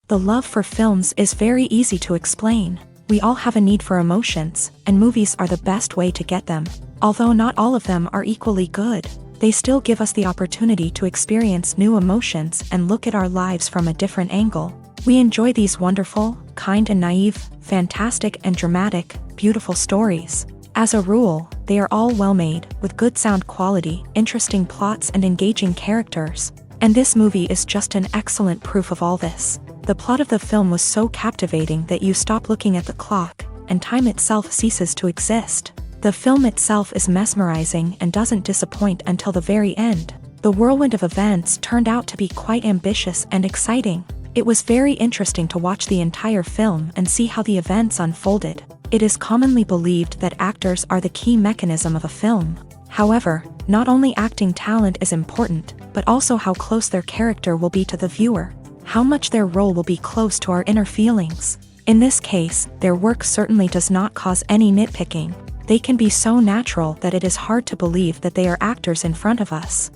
The love for films is very easy to explain. We all have a need for emotions, and movies are the best way to get them. Although not all of them are equally good, they still give us the opportunity to experience new emotions and look at our lives from a different angle. We enjoy these wonderful, kind and naive, fantastic and dramatic, beautiful stories. As a rule, they are all well-made, with good sound quality, interesting plots and engaging characters. And this movie is just an excellent proof of all this. The plot of the film was so captivating that you stop looking at the clock, and time itself ceases to exist. The film itself is mesmerizing and doesn't disappoint until the very end. The whirlwind of events turned out to be quite ambitious and exciting. It was very interesting to watch the entire film and see how the events unfolded. It is commonly believed that actors are the key mechanism of a film. However, not only acting talent is important, but also how close their character will be to the viewer, how much their role will be close to our inner feelings. In this case, their work certainly does not cause any nitpicking. They can be so natural that it is hard to believe that they are actors in front of us.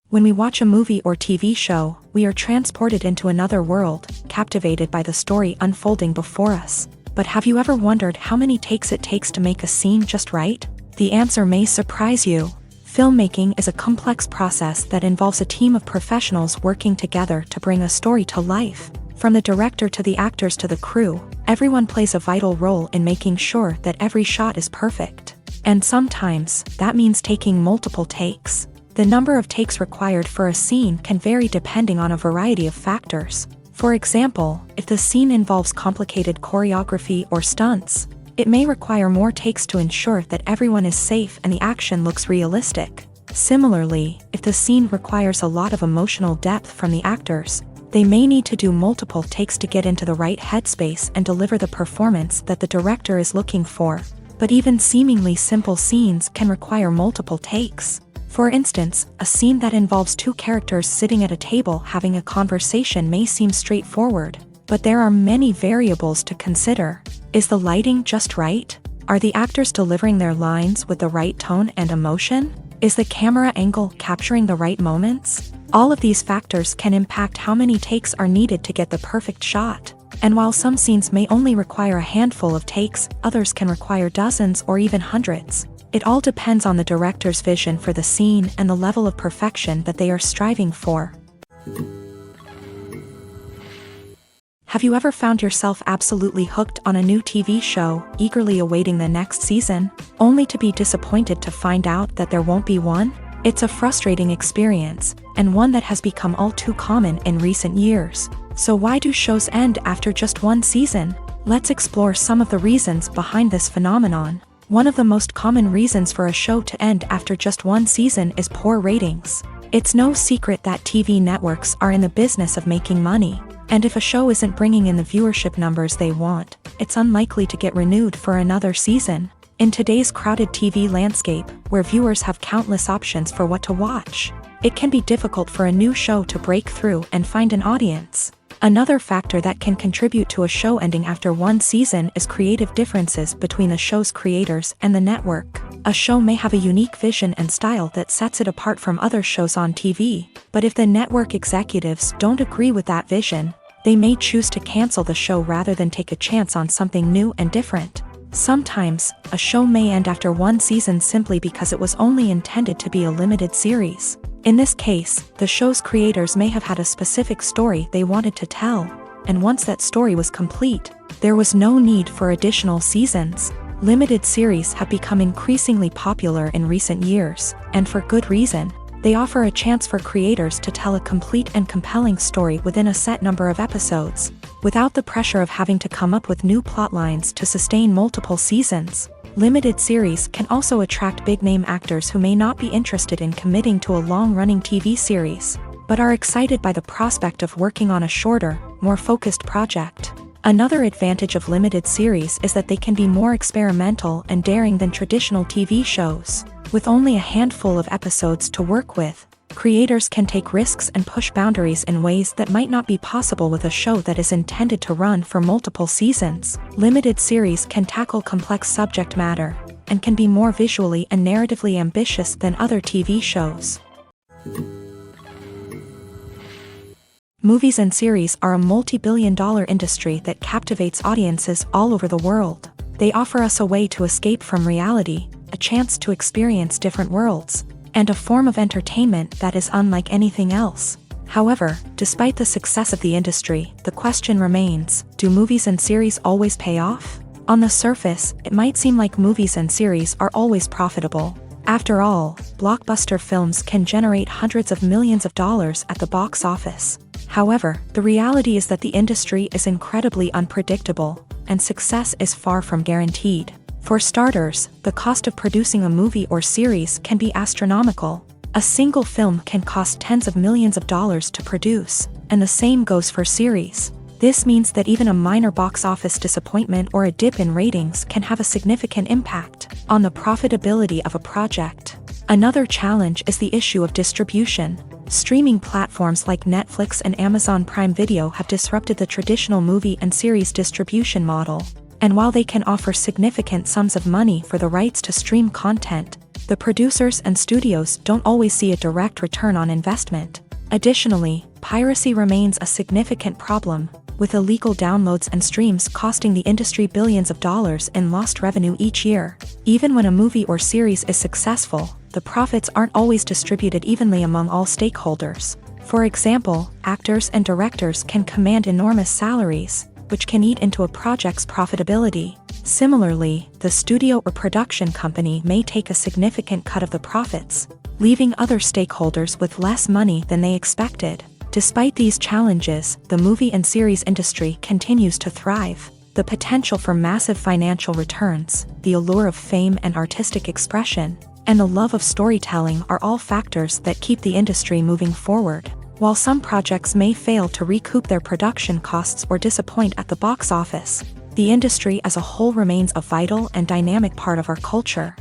When we watch a movie or TV show, we are transported into another world, captivated by the story unfolding before us. But have you ever wondered how many takes it takes to make a scene just right? The answer may surprise you. Filmmaking is a complex process that involves a team of professionals working together to bring a story to life. From the director to the actors to the crew, everyone plays a vital role in making sure that every shot is perfect. And sometimes, that means taking multiple takes. The number of takes required for a scene can vary depending on a variety of factors. For example, if the scene involves complicated choreography or stunts, it may require more takes to ensure that everyone is safe and the action looks realistic. Similarly, if the scene requires a lot of emotional depth from the actors, they may need to do multiple takes to get into the right headspace and deliver the performance that the director is looking for. But even seemingly simple scenes can require multiple takes. For instance, a scene that involves two characters sitting at a table having a conversation may seem straightforward, but there are many variables to consider. Is the lighting just right? Are the actors delivering their lines with the right tone and emotion? Is the camera angle capturing the right moments? All of these factors can impact how many takes are needed to get the perfect shot. And while some scenes may only require a handful of takes, others can require dozens or even hundreds. It all depends on the director's vision for the scene and the level of perfection that they are striving for. Have you ever found yourself absolutely hooked on a new TV show, eagerly awaiting the next season, only to be disappointed to find out that there won't be one? It's a frustrating experience, and one that has become all too common in recent years. So why do shows end after just one season? Let's explore some of the reasons behind this phenomenon. One of the most common reasons for a show to end after just one season is poor ratings. It's no secret that TV networks are in the business of making money, and if a show isn't bringing in the viewership numbers they want, it's unlikely to get renewed for another season. In today's crowded TV landscape, where viewers have countless options for what to watch, it can be difficult for a new show to break through and find an audience. Another factor that can contribute to a show ending after one season is creative differences between the show's creators and the network. A show may have a unique vision and style that sets it apart from other shows on TV, but if the network executives don't agree with that vision, they may choose to cancel the show rather than take a chance on something new and different. Sometimes, a show may end after one season simply because it was only intended to be a limited series. In this case, the show's creators may have had a specific story they wanted to tell, and once that story was complete, there was no need for additional seasons. Limited series have become increasingly popular in recent years, and for good reason. They offer a chance for creators to tell a complete and compelling story within a set number of episodes, without the pressure of having to come up with new plotlines to sustain multiple seasons. Limited series can also attract big-name actors who may not be interested in committing to a long-running TV series, but are excited by the prospect of working on a shorter, more focused project. Another advantage of limited series is that they can be more experimental and daring than traditional TV shows. With only a handful of episodes to work with, creators can take risks and push boundaries in ways that might not be possible with a show that is intended to run for multiple seasons. Limited series can tackle complex subject matter, and can be more visually and narratively ambitious than other TV shows. Movies and series are a multi-billion-dollar industry that captivates audiences all over the world. They offer us a way to escape from reality, a chance to experience different worlds, and a form of entertainment that is unlike anything else. However, despite the success of the industry, the question remains, do movies and series always pay off? On the surface, it might seem like movies and series are always profitable. After all, blockbuster films can generate hundreds of millions of dollars at the box office. However, the reality is that the industry is incredibly unpredictable, and success is far from guaranteed. For starters, the cost of producing a movie or series can be astronomical. A single film can cost tens of millions of dollars to produce, and the same goes for series. This means that even a minor box office disappointment or a dip in ratings can have a significant impact on the profitability of a project. Another challenge is the issue of distribution. Streaming platforms like Netflix and Amazon Prime Video have disrupted the traditional movie and series distribution model. And while they can offer significant sums of money for the rights to stream content, the producers and studios don't always see a direct return on investment. Additionally, piracy remains a significant problem, with illegal downloads and streams costing the industry billions of dollars in lost revenue each year. Even when a movie or series is successful, the profits aren't always distributed evenly among all stakeholders. For example, actors and directors can command enormous salaries, which can eat into a project's profitability. Similarly, the studio or production company may take a significant cut of the profits, leaving other stakeholders with less money than they expected. Despite these challenges, the movie and series industry continues to thrive. The potential for massive financial returns, the allure of fame and artistic expression, and the love of storytelling are all factors that keep the industry moving forward. While some projects may fail to recoup their production costs or disappoint at the box office, the industry as a whole remains a vital and dynamic part of our culture.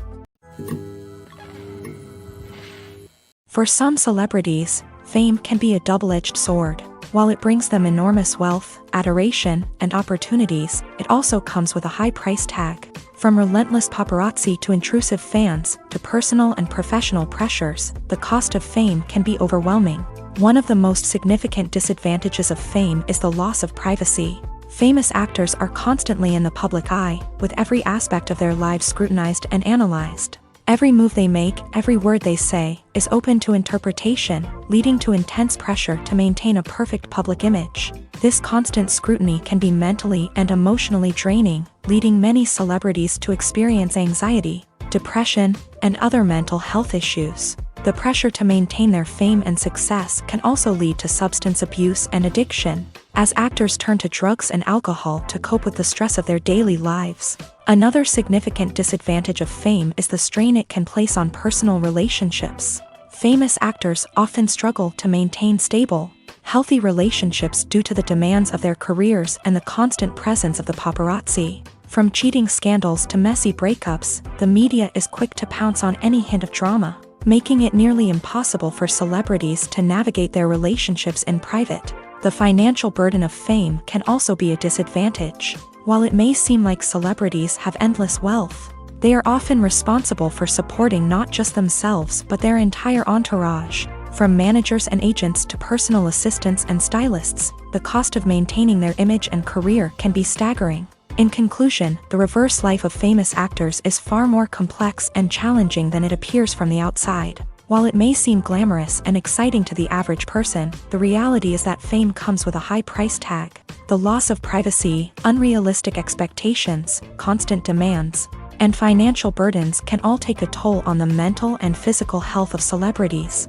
For some celebrities, fame can be a double-edged sword. While it brings them enormous wealth, adoration, and opportunities, it also comes with a high price tag. From relentless paparazzi to intrusive fans, to personal and professional pressures, the cost of fame can be overwhelming. One of the most significant disadvantages of fame is the loss of privacy. Famous actors are constantly in the public eye, with every aspect of their lives scrutinized and analyzed. Every move they make, every word they say, is open to interpretation, leading to intense pressure to maintain a perfect public image. This constant scrutiny can be mentally and emotionally draining, leading many celebrities to experience anxiety, depression, and other mental health issues. The pressure to maintain their fame and success can also lead to substance abuse and addiction, as actors turn to drugs and alcohol to cope with the stress of their daily lives. Another significant disadvantage of fame is the strain it can place on personal relationships. Famous actors often struggle to maintain stable, healthy relationships due to the demands of their careers and the constant presence of the paparazzi. From cheating scandals to messy breakups, the media is quick to pounce on any hint of drama, making it nearly impossible for celebrities to navigate their relationships in private. The financial burden of fame can also be a disadvantage. While it may seem like celebrities have endless wealth, they are often responsible for supporting not just themselves but their entire entourage. From managers and agents to personal assistants and stylists, the cost of maintaining their image and career can be staggering. In conclusion, the reverse life of famous actors is far more complex and challenging than it appears from the outside. While it may seem glamorous and exciting to the average person, the reality is that fame comes with a high price tag. The loss of privacy, unrealistic expectations, constant demands, and financial burdens can all take a toll on the mental and physical health of celebrities.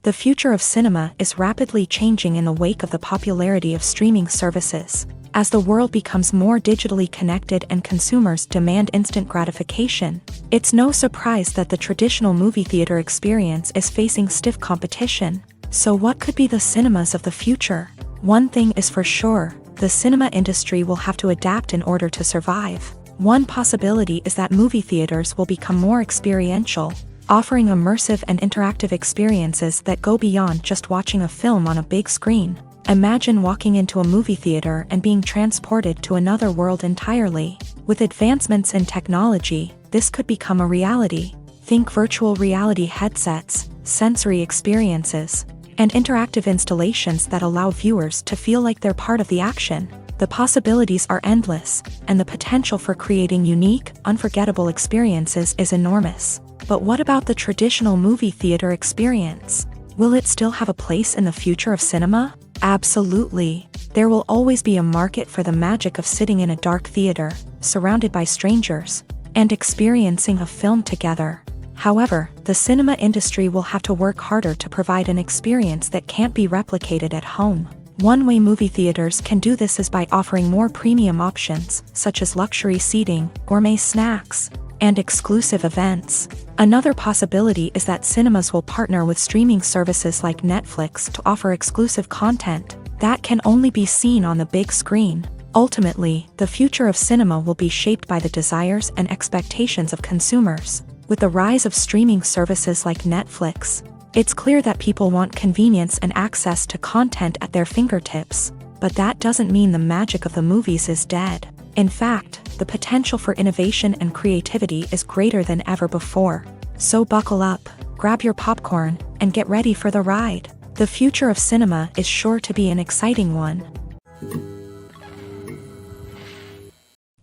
The future of cinema is rapidly changing in the wake of the popularity of streaming services. As the world becomes more digitally connected and consumers demand instant gratification, it's no surprise that the traditional movie theater experience is facing stiff competition. So what could be the cinemas of the future? One thing is for sure, the cinema industry will have to adapt in order to survive. One possibility is that movie theaters will become more experiential, offering immersive and interactive experiences that go beyond just watching a film on a big screen. Imagine walking into a movie theater and being transported to another world entirely. With advancements in technology, this could become a reality. Think virtual reality headsets, sensory experiences, and interactive installations that allow viewers to feel like they're part of the action. The possibilities are endless, and the potential for creating unique, unforgettable experiences is enormous. But what about the traditional movie theater experience? Will it still have a place in the future of cinema? Absolutely. There will always be a market for the magic of sitting in a dark theater, surrounded by strangers, and experiencing a film together. However, the cinema industry will have to work harder to provide an experience that can't be replicated at home. One way movie theaters can do this is by offering more premium options, such as luxury seating, gourmet snacks, and exclusive events. Another possibility is that cinemas will partner with streaming services like Netflix to offer exclusive content that can only be seen on the big screen. Ultimately, the future of cinema will be shaped by the desires and expectations of consumers. With the rise of streaming services like Netflix, it's clear that people want convenience and access to content at their fingertips. But that doesn't mean the magic of the movies is dead. In fact, the potential for innovation and creativity is greater than ever before. So buckle up, grab your popcorn, and get ready for the ride. The future of cinema is sure to be an exciting one.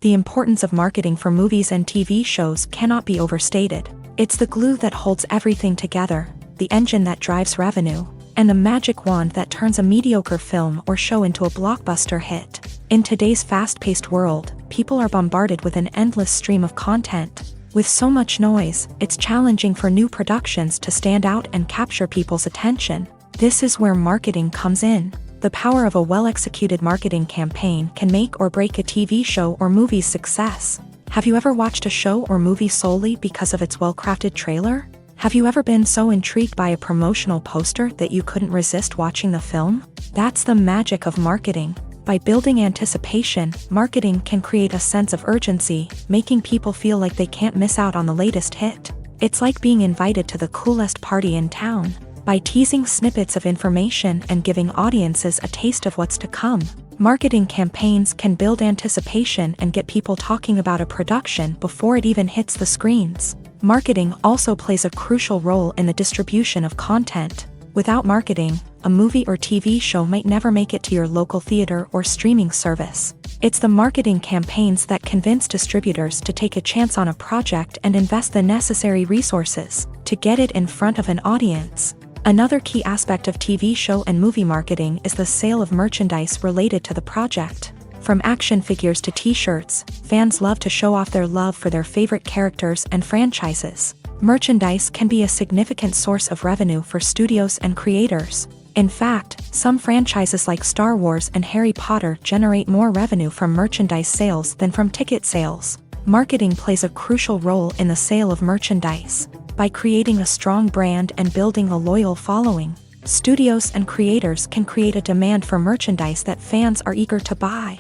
The importance of marketing for movies and TV shows cannot be overstated. It's the glue that holds everything together, the engine that drives revenue, and the magic wand that turns a mediocre film or show into a blockbuster hit. In today's fast-paced world, people are bombarded with an endless stream of content. With so much noise, it's challenging for new productions to stand out and capture people's attention. This is where marketing comes in. The power of a well-executed marketing campaign can make or break a TV show or movie's success. Have you ever watched a show or movie solely because of its well-crafted trailer? Have you ever been so intrigued by a promotional poster that you couldn't resist watching the film? That's the magic of marketing. By building anticipation, marketing can create a sense of urgency, making people feel like they can't miss out on the latest hit. It's like being invited to the coolest party in town. By teasing snippets of information and giving audiences a taste of what's to come, marketing campaigns can build anticipation and get people talking about a production before it even hits the screens. Marketing also plays a crucial role in the distribution of content. Without marketing, a movie or TV show might never make it to your local theater or streaming service. It's the marketing campaigns that convince distributors to take a chance on a project and invest the necessary resources to get it in front of an audience. Another key aspect of TV show and movie marketing is the sale of merchandise related to the project. From action figures to t-shirts, fans love to show off their love for their favorite characters and franchises. Merchandise can be a significant source of revenue for studios and creators. In fact, some franchises like Star Wars and Harry Potter generate more revenue from merchandise sales than from ticket sales. Marketing plays a crucial role in the sale of merchandise. By creating a strong brand and building a loyal following, studios and creators can create a demand for merchandise that fans are eager to buy.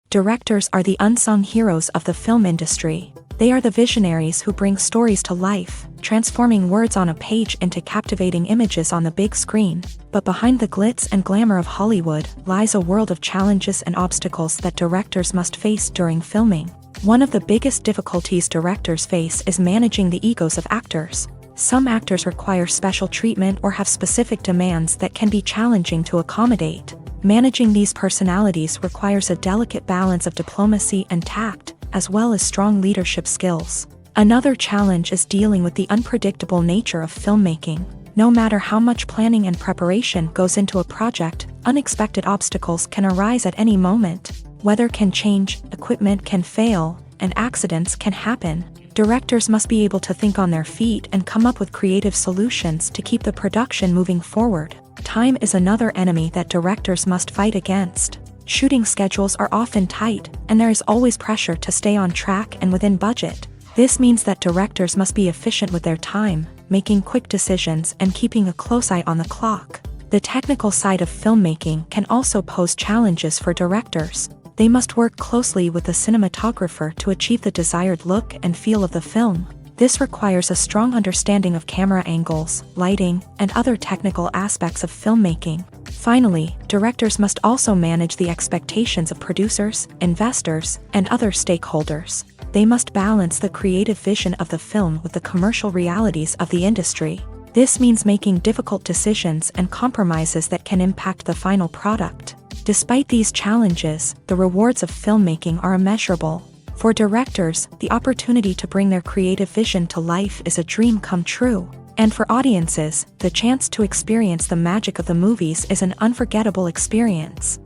Directors are the unsung heroes of the film industry. They are the visionaries who bring stories to life, transforming words on a page into captivating images on the big screen. But behind the glitz and glamour of Hollywood lies a world of challenges and obstacles that directors must face during filming. One of the biggest difficulties directors face is managing the egos of actors. Some actors require special treatment or have specific demands that can be challenging to accommodate. Managing these personalities requires a delicate balance of diplomacy and tact, as well as strong leadership skills. Another challenge is dealing with the unpredictable nature of filmmaking. No matter how much planning and preparation goes into a project, unexpected obstacles can arise at any moment. Weather can change, equipment can fail, and accidents can happen. Directors must be able to think on their feet and come up with creative solutions to keep the production moving forward. Time is another enemy that directors must fight against. Shooting schedules are often tight, and there is always pressure to stay on track and within budget. This means that directors must be efficient with their time, making quick decisions and keeping a close eye on the clock. The technical side of filmmaking can also pose challenges for directors. They must work closely with the cinematographer to achieve the desired look and feel of the film. This requires a strong understanding of camera angles, lighting, and other technical aspects of filmmaking. Finally, directors must also manage the expectations of producers, investors, and other stakeholders. They must balance the creative vision of the film with the commercial realities of the industry. This means making difficult decisions and compromises that can impact the final product. Despite these challenges, the rewards of filmmaking are immeasurable. For directors, the opportunity to bring their creative vision to life is a dream come true. And for audiences, the chance to experience the magic of the movies is an unforgettable experience.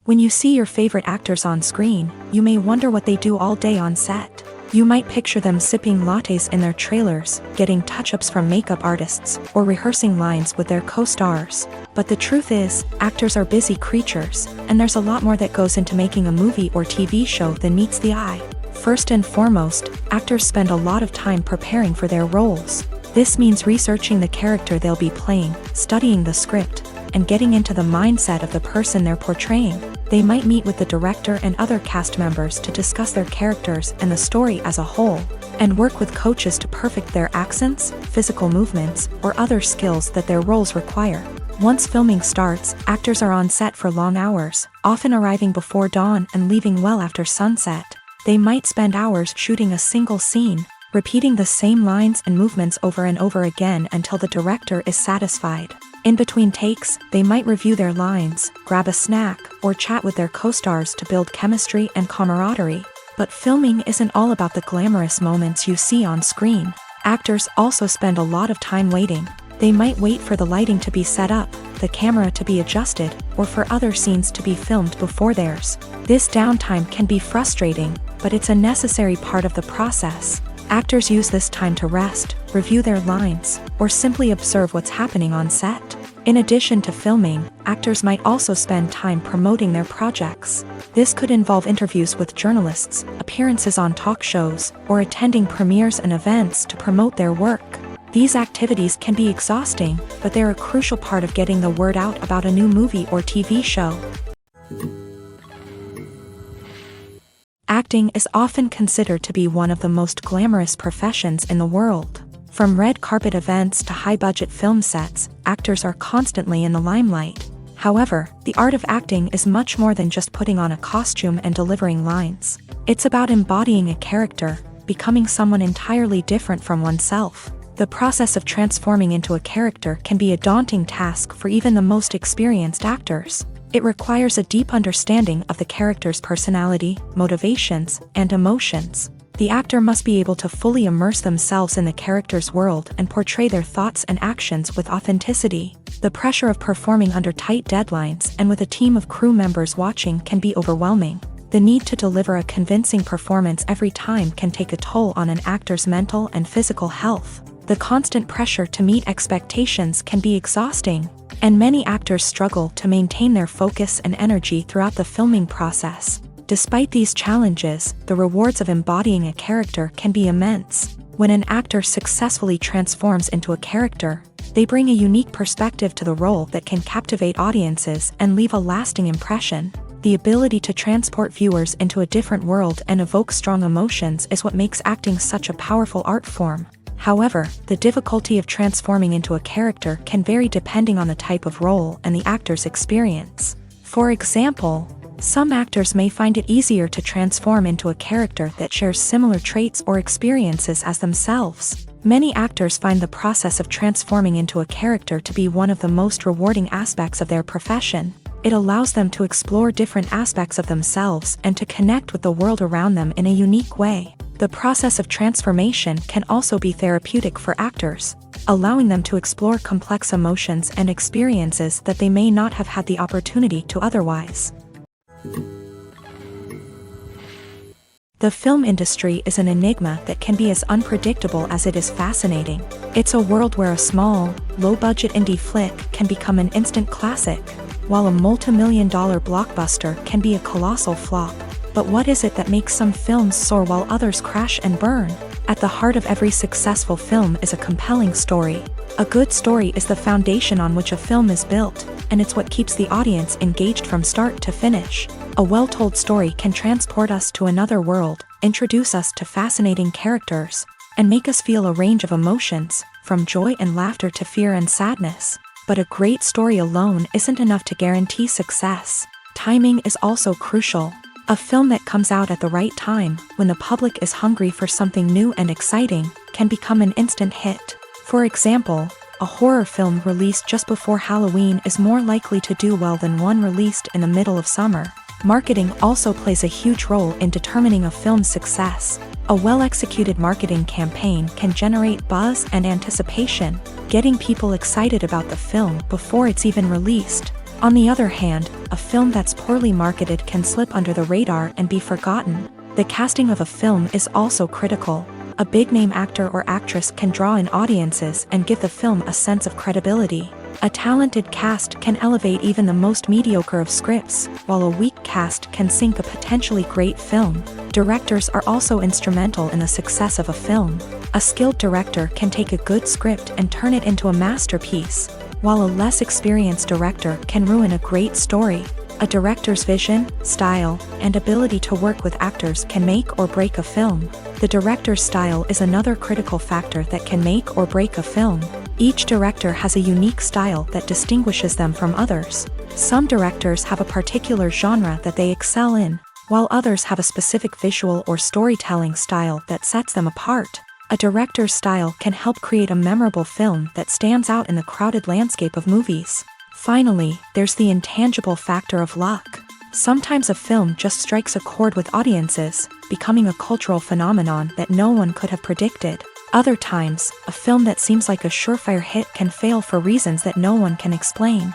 When you see your favorite actors on screen, you may wonder what they do all day on set. You might picture them sipping lattes in their trailers, getting touch-ups from makeup artists, or rehearsing lines with their co-stars. But the truth is, actors are busy creatures, and there's a lot more that goes into making a movie or TV show than meets the eye. First and foremost, actors spend a lot of time preparing for their roles. This means researching the character they'll be playing, studying the script, and getting into the mindset of the person they're portraying. They might meet with the director and other cast members to discuss their characters and the story as a whole, and work with coaches to perfect their accents, physical movements, or other skills that their roles require. Once filming starts, actors are on set for long hours, often arriving before dawn and leaving well after sunset. They might spend hours shooting a single scene, repeating the same lines and movements over and over again until the director is satisfied. In between takes, they might review their lines, grab a snack, or chat with their co-stars to build chemistry and camaraderie. But filming isn't all about the glamorous moments you see on screen. Actors also spend a lot of time waiting. They might wait for the lighting to be set up, the camera to be adjusted, or for other scenes to be filmed before theirs. This downtime can be frustrating, but it's a necessary part of the process. Actors use this time to rest, review their lines, or simply observe what's happening on set. In addition to filming, actors might also spend time promoting their projects. This could involve interviews with journalists, appearances on talk shows, or attending premieres and events to promote their work. These activities can be exhausting, but they're a crucial part of getting the word out about a new movie or TV show. Acting is often considered to be one of the most glamorous professions in the world. From red carpet events to high-budget film sets, actors are constantly in the limelight. However, the art of acting is much more than just putting on a costume and delivering lines. It's about embodying a character, becoming someone entirely different from oneself. The process of transforming into a character can be a daunting task for even the most experienced actors. It requires a deep understanding of the character's personality, motivations, and emotions. The actor must be able to fully immerse themselves in the character's world and portray their thoughts and actions with authenticity. The pressure of performing under tight deadlines and with a team of crew members watching can be overwhelming. The need to deliver a convincing performance every time can take a toll on an actor's mental and physical health. The constant pressure to meet expectations can be exhausting, and many actors struggle to maintain their focus and energy throughout the filming process. Despite these challenges, the rewards of embodying a character can be immense. When an actor successfully transforms into a character, they bring a unique perspective to the role that can captivate audiences and leave a lasting impression. The ability to transport viewers into a different world and evoke strong emotions is what makes acting such a powerful art form. However, the difficulty of transforming into a character can vary depending on the type of role and the actor's experience. For example, some actors may find it easier to transform into a character that shares similar traits or experiences as themselves. Many actors find the process of transforming into a character to be one of the most rewarding aspects of their profession. It allows them to explore different aspects of themselves and to connect with the world around them in a unique way. The process of transformation can also be therapeutic for actors, allowing them to explore complex emotions and experiences that they may not have had the opportunity to otherwise. The film industry is an enigma that can be as unpredictable as it is fascinating. It's a world where a small, low-budget indie flick can become an instant classic, while a multi-million-dollar blockbuster can be a colossal flop. But what is it that makes some films soar while others crash and burn? At the heart of every successful film is a compelling story. A good story is the foundation on which a film is built, and it's what keeps the audience engaged from start to finish. A well-told story can transport us to another world, introduce us to fascinating characters, and make us feel a range of emotions, from joy and laughter to fear and sadness. But a great story alone isn't enough to guarantee success. Timing is also crucial. A film that comes out at the right time, when the public is hungry for something new and exciting, can become an instant hit. For example, a horror film released just before Halloween is more likely to do well than one released in the middle of summer. Marketing also plays a huge role in determining a film's success. A well-executed marketing campaign can generate buzz and anticipation, getting people excited about the film before it's even released. On the other hand, a film that's poorly marketed can slip under the radar and be forgotten. The casting of a film is also critical. A big-name actor or actress can draw in audiences and give the film a sense of credibility. A talented cast can elevate even the most mediocre of scripts, while a weak cast can sink a potentially great film. Directors are also instrumental in the success of a film. A skilled director can take a good script and turn it into a masterpiece, while a less experienced director can ruin a great story. A director's vision, style, and ability to work with actors can make or break a film. The director's style is another critical factor that can make or break a film. Each director has a unique style that distinguishes them from others. Some directors have a particular genre that they excel in, while others have a specific visual or storytelling style that sets them apart. A director's style can help create a memorable film that stands out in the crowded landscape of movies. Finally, there's the intangible factor of luck. Sometimes a film just strikes a chord with audiences, becoming a cultural phenomenon that no one could have predicted. Other times, a film that seems like a surefire hit can fail for reasons that no one can explain.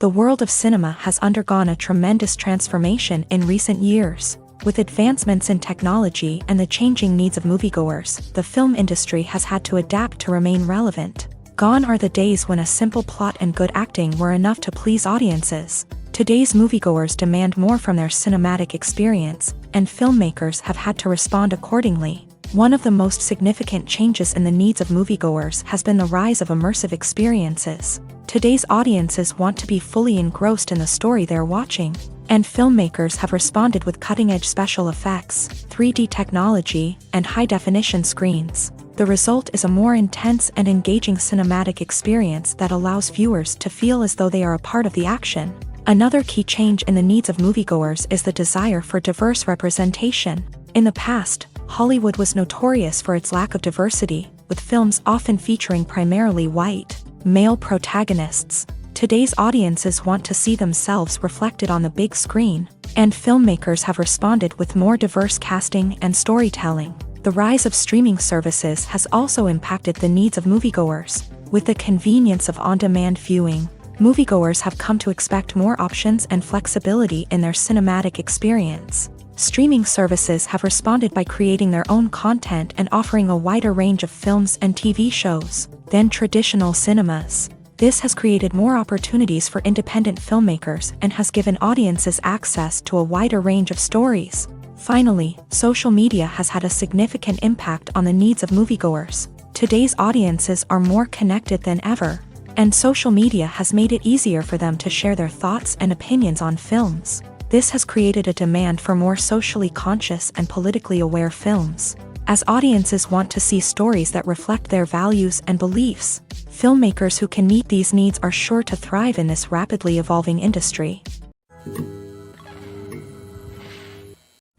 The world of cinema has undergone a tremendous transformation in recent years. With advancements in technology and the changing needs of moviegoers, the film industry has had to adapt to remain relevant. Gone are the days when a simple plot and good acting were enough to please audiences. Today's moviegoers demand more from their cinematic experience, and filmmakers have had to respond accordingly. One of the most significant changes in the needs of moviegoers has been the rise of immersive experiences. Today's audiences want to be fully engrossed in the story they're watching, and filmmakers have responded with cutting-edge special effects, 3D technology, and high-definition screens. The result is a more intense and engaging cinematic experience that allows viewers to feel as though they are a part of the action. Another key change in the needs of moviegoers is the desire for diverse representation. In the past, Hollywood was notorious for its lack of diversity, with films often featuring primarily white, male protagonists. Today's audiences want to see themselves reflected on the big screen, and filmmakers have responded with more diverse casting and storytelling. The rise of streaming services has also impacted the needs of moviegoers. With the convenience of on-demand viewing, moviegoers have come to expect more options and flexibility in their cinematic experience. Streaming services have responded by creating their own content and offering a wider range of films and TV shows than traditional cinemas. This has created more opportunities for independent filmmakers and has given audiences access to a wider range of stories. Finally, social media has had a significant impact on the needs of moviegoers. Today's audiences are more connected than ever, and social media has made it easier for them to share their thoughts and opinions on films. This has created a demand for more socially conscious and politically aware films. As audiences want to see stories that reflect their values and beliefs, filmmakers who can meet these needs are sure to thrive in this rapidly evolving industry.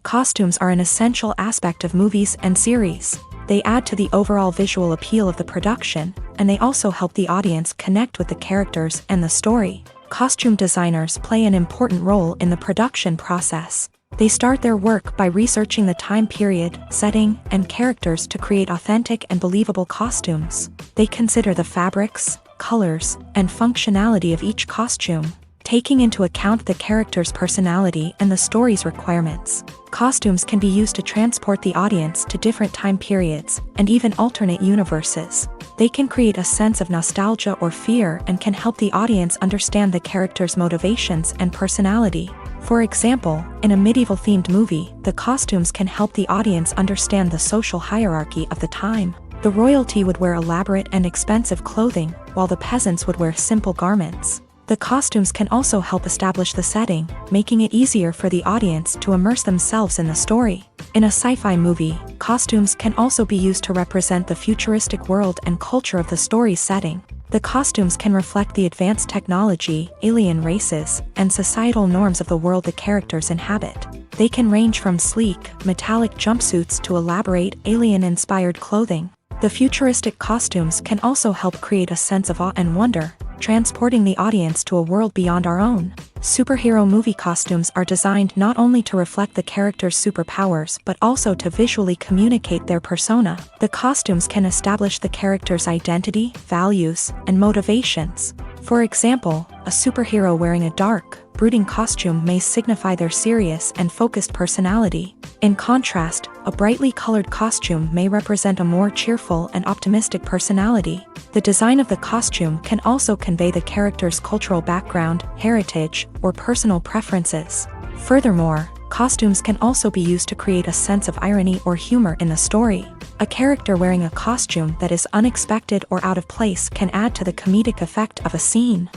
Costumes are an essential aspect of movies and series. They add to the overall visual appeal of the production, and they also help the audience connect with the characters and the story. Costume designers play an important role in the production process. They start their work by researching the time period, setting, and characters to create authentic and believable costumes. They consider the fabrics, colors, and functionality of each costume, taking into account the character's personality and the story's requirements. Costumes can be used to transport the audience to different time periods and even alternate universes. They can create a sense of nostalgia or fear and can help the audience understand the character's motivations and personality. For example, in a medieval-themed movie, the costumes can help the audience understand the social hierarchy of the time. The royalty would wear elaborate and expensive clothing, while the peasants would wear simple garments. The costumes can also help establish the setting, making it easier for the audience to immerse themselves in the story. In a sci-fi movie, costumes can also be used to represent the futuristic world and culture of the story's setting. The costumes can reflect the advanced technology, alien races, and societal norms of the world the characters inhabit. They can range from sleek, metallic jumpsuits to elaborate, alien-inspired clothing. The futuristic costumes can also help create a sense of awe and wonder, transporting the audience to a world beyond our own. Superhero movie costumes are designed not only to reflect the character's superpowers but also to visually communicate their persona. The costumes can establish the character's identity, values, and motivations. For example, a superhero wearing a dark, brooding costume may signify their serious and focused personality. In contrast, a brightly colored costume may represent a more cheerful and optimistic personality. The design of the costume can also convey the character's cultural background, heritage, or personal preferences. Furthermore, costumes can also be used to create a sense of irony or humor in the story. A character wearing a costume that is unexpected or out of place can add to the comedic effect of a scene.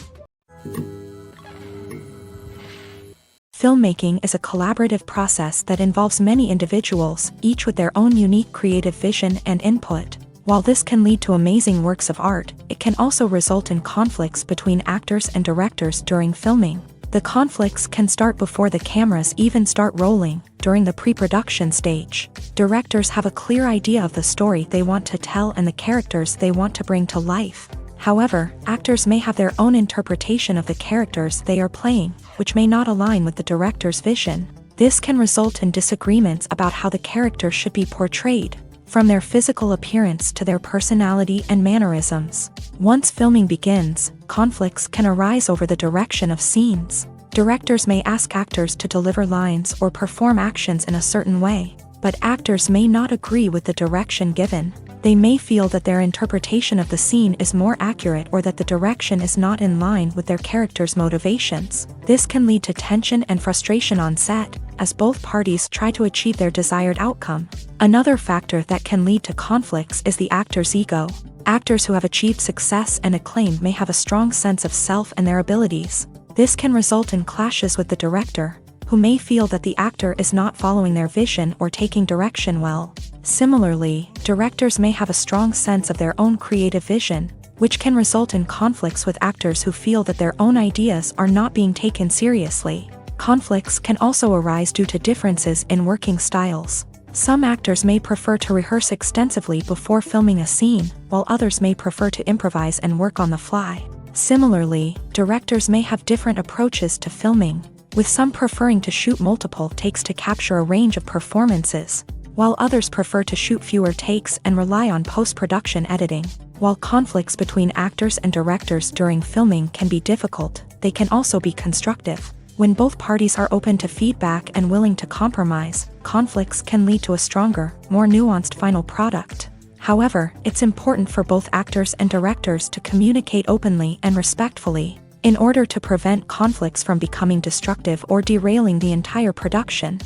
Filmmaking is a collaborative process that involves many individuals, each with their own unique creative vision and input. While this can lead to amazing works of art, it can also result in conflicts between actors and directors during filming. The conflicts can start before the cameras even start rolling, during the pre-production stage. Directors have a clear idea of the story they want to tell and the characters they want to bring to life. However, actors may have their own interpretation of the characters they are playing, which may not align with the director's vision. This can result in disagreements about how the character should be portrayed, from their physical appearance to their personality and mannerisms. Once filming begins, conflicts can arise over the direction of scenes. Directors may ask actors to deliver lines or perform actions in a certain way, but actors may not agree with the direction given. They may feel that their interpretation of the scene is more accurate or that the direction is not in line with their character's motivations. This can lead to tension and frustration on set, as both parties try to achieve their desired outcome. Another factor that can lead to conflicts is the actor's ego. Actors who have achieved success and acclaim may have a strong sense of self and their abilities. This can result in clashes with the director, who may feel that the actor is not following their vision or taking direction well. Similarly, directors may have a strong sense of their own creative vision, which can result in conflicts with actors who feel that their own ideas are not being taken seriously. Conflicts can also arise due to differences in working styles. Some actors may prefer to rehearse extensively before filming a scene, while others may prefer to improvise and work on the fly. Similarly, directors may have different approaches to filming, with some preferring to shoot multiple takes to capture a range of performances, while others prefer to shoot fewer takes and rely on post-production editing. While conflicts between actors and directors during filming can be difficult, they can also be constructive. When both parties are open to feedback and willing to compromise, conflicts can lead to a stronger, more nuanced final product. However, it's important for both actors and directors to communicate openly and respectfully, in order to prevent conflicts from becoming destructive or derailing the entire production.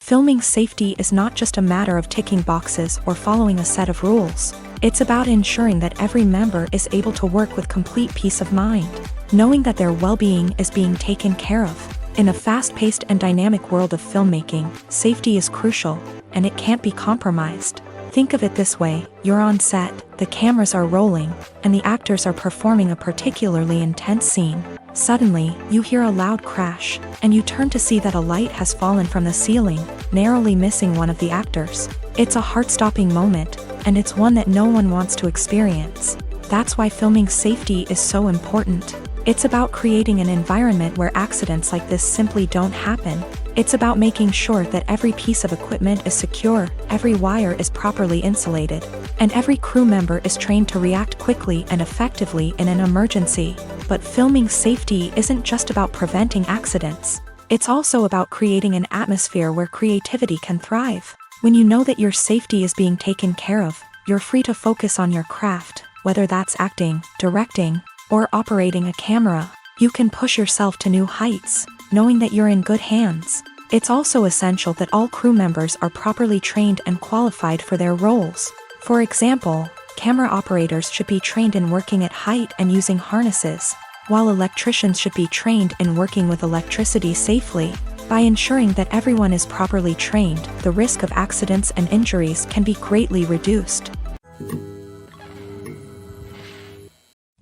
Filming safety is not just a matter of ticking boxes or following a set of rules. It's about ensuring that every member is able to work with complete peace of mind, knowing that their well-being is being taken care of. In a fast-paced and dynamic world of filmmaking, safety is crucial, and it can't be compromised. Think of it this way: you're on set, the cameras are rolling, and the actors are performing a particularly intense scene. Suddenly, you hear a loud crash, and you turn to see that a light has fallen from the ceiling, narrowly missing one of the actors. It's a heart-stopping moment, and it's one that no one wants to experience. That's why filming safety is so important. It's about creating an environment where accidents like this simply don't happen. It's about making sure that every piece of equipment is secure, every wire is properly insulated, and every crew member is trained to react quickly and effectively in an emergency. But filming safety isn't just about preventing accidents. It's also about creating an atmosphere where creativity can thrive. When you know that your safety is being taken care of, you're free to focus on your craft, whether that's acting, directing, or operating a camera. You can push yourself to new heights, knowing that you're in good hands. It's also essential that all crew members are properly trained and qualified for their roles. For example, Camera operators should be trained in working at height and using harnesses, while electricians should be trained in working with electricity safely. By ensuring that everyone is properly trained, the risk of accidents and injuries can be greatly reduced.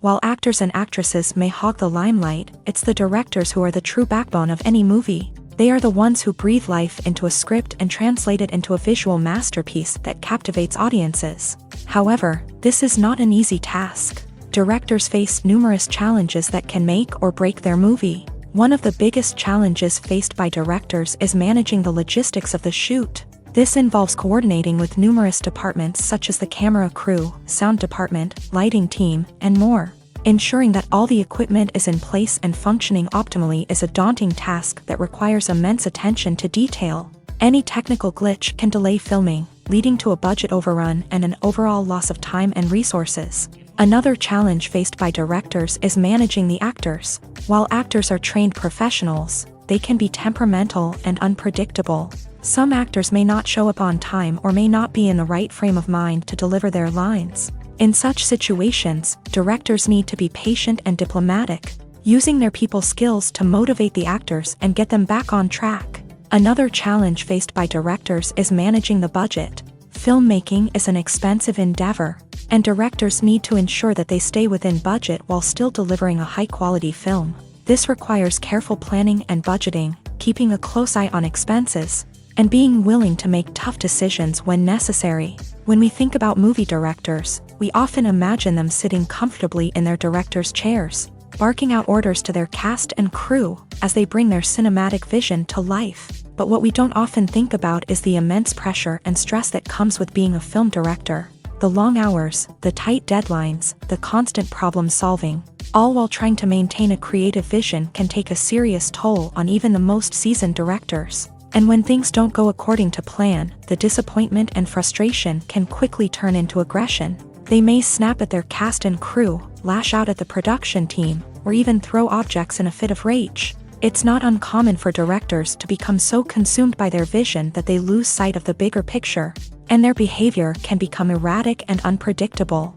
While actors and actresses may hog the limelight, it's the directors who are the true backbone of any movie. They are the ones who breathe life into a script and translate it into a visual masterpiece that captivates audiences. However, this is not an easy task. Directors face numerous challenges that can make or break their movie. One of the biggest challenges faced by directors is managing the logistics of the shoot. This involves coordinating with numerous departments such as the camera crew, sound department, lighting team, and more. Ensuring that all the equipment is in place and functioning optimally is a daunting task that requires immense attention to detail. Any technical glitch can delay filming, leading to a budget overrun and an overall loss of time and resources. Another challenge faced by directors is managing the actors. While actors are trained professionals, they can be temperamental and unpredictable. Some actors may not show up on time or may not be in the right frame of mind to deliver their lines. In such situations, directors need to be patient and diplomatic, using their people skills to motivate the actors and get them back on track. Another challenge faced by directors is managing the budget. Filmmaking is an expensive endeavor, and directors need to ensure that they stay within budget while still delivering a high-quality film. This requires careful planning and budgeting, keeping a close eye on expenses, and being willing to make tough decisions when necessary. When we think about movie directors, we often imagine them sitting comfortably in their director's chairs, barking out orders to their cast and crew as they bring their cinematic vision to life. But what we don't often think about is the immense pressure and stress that comes with being a film director. The long hours, the tight deadlines, the constant problem solving, all while trying to maintain a creative vision can take a serious toll on even the most seasoned directors. And when things don't go according to plan, the disappointment and frustration can quickly turn into aggression. They may snap at their cast and crew, lash out at the production team, or even throw objects in a fit of rage. It's not uncommon for directors to become so consumed by their vision that they lose sight of the bigger picture, and their behavior can become erratic and unpredictable.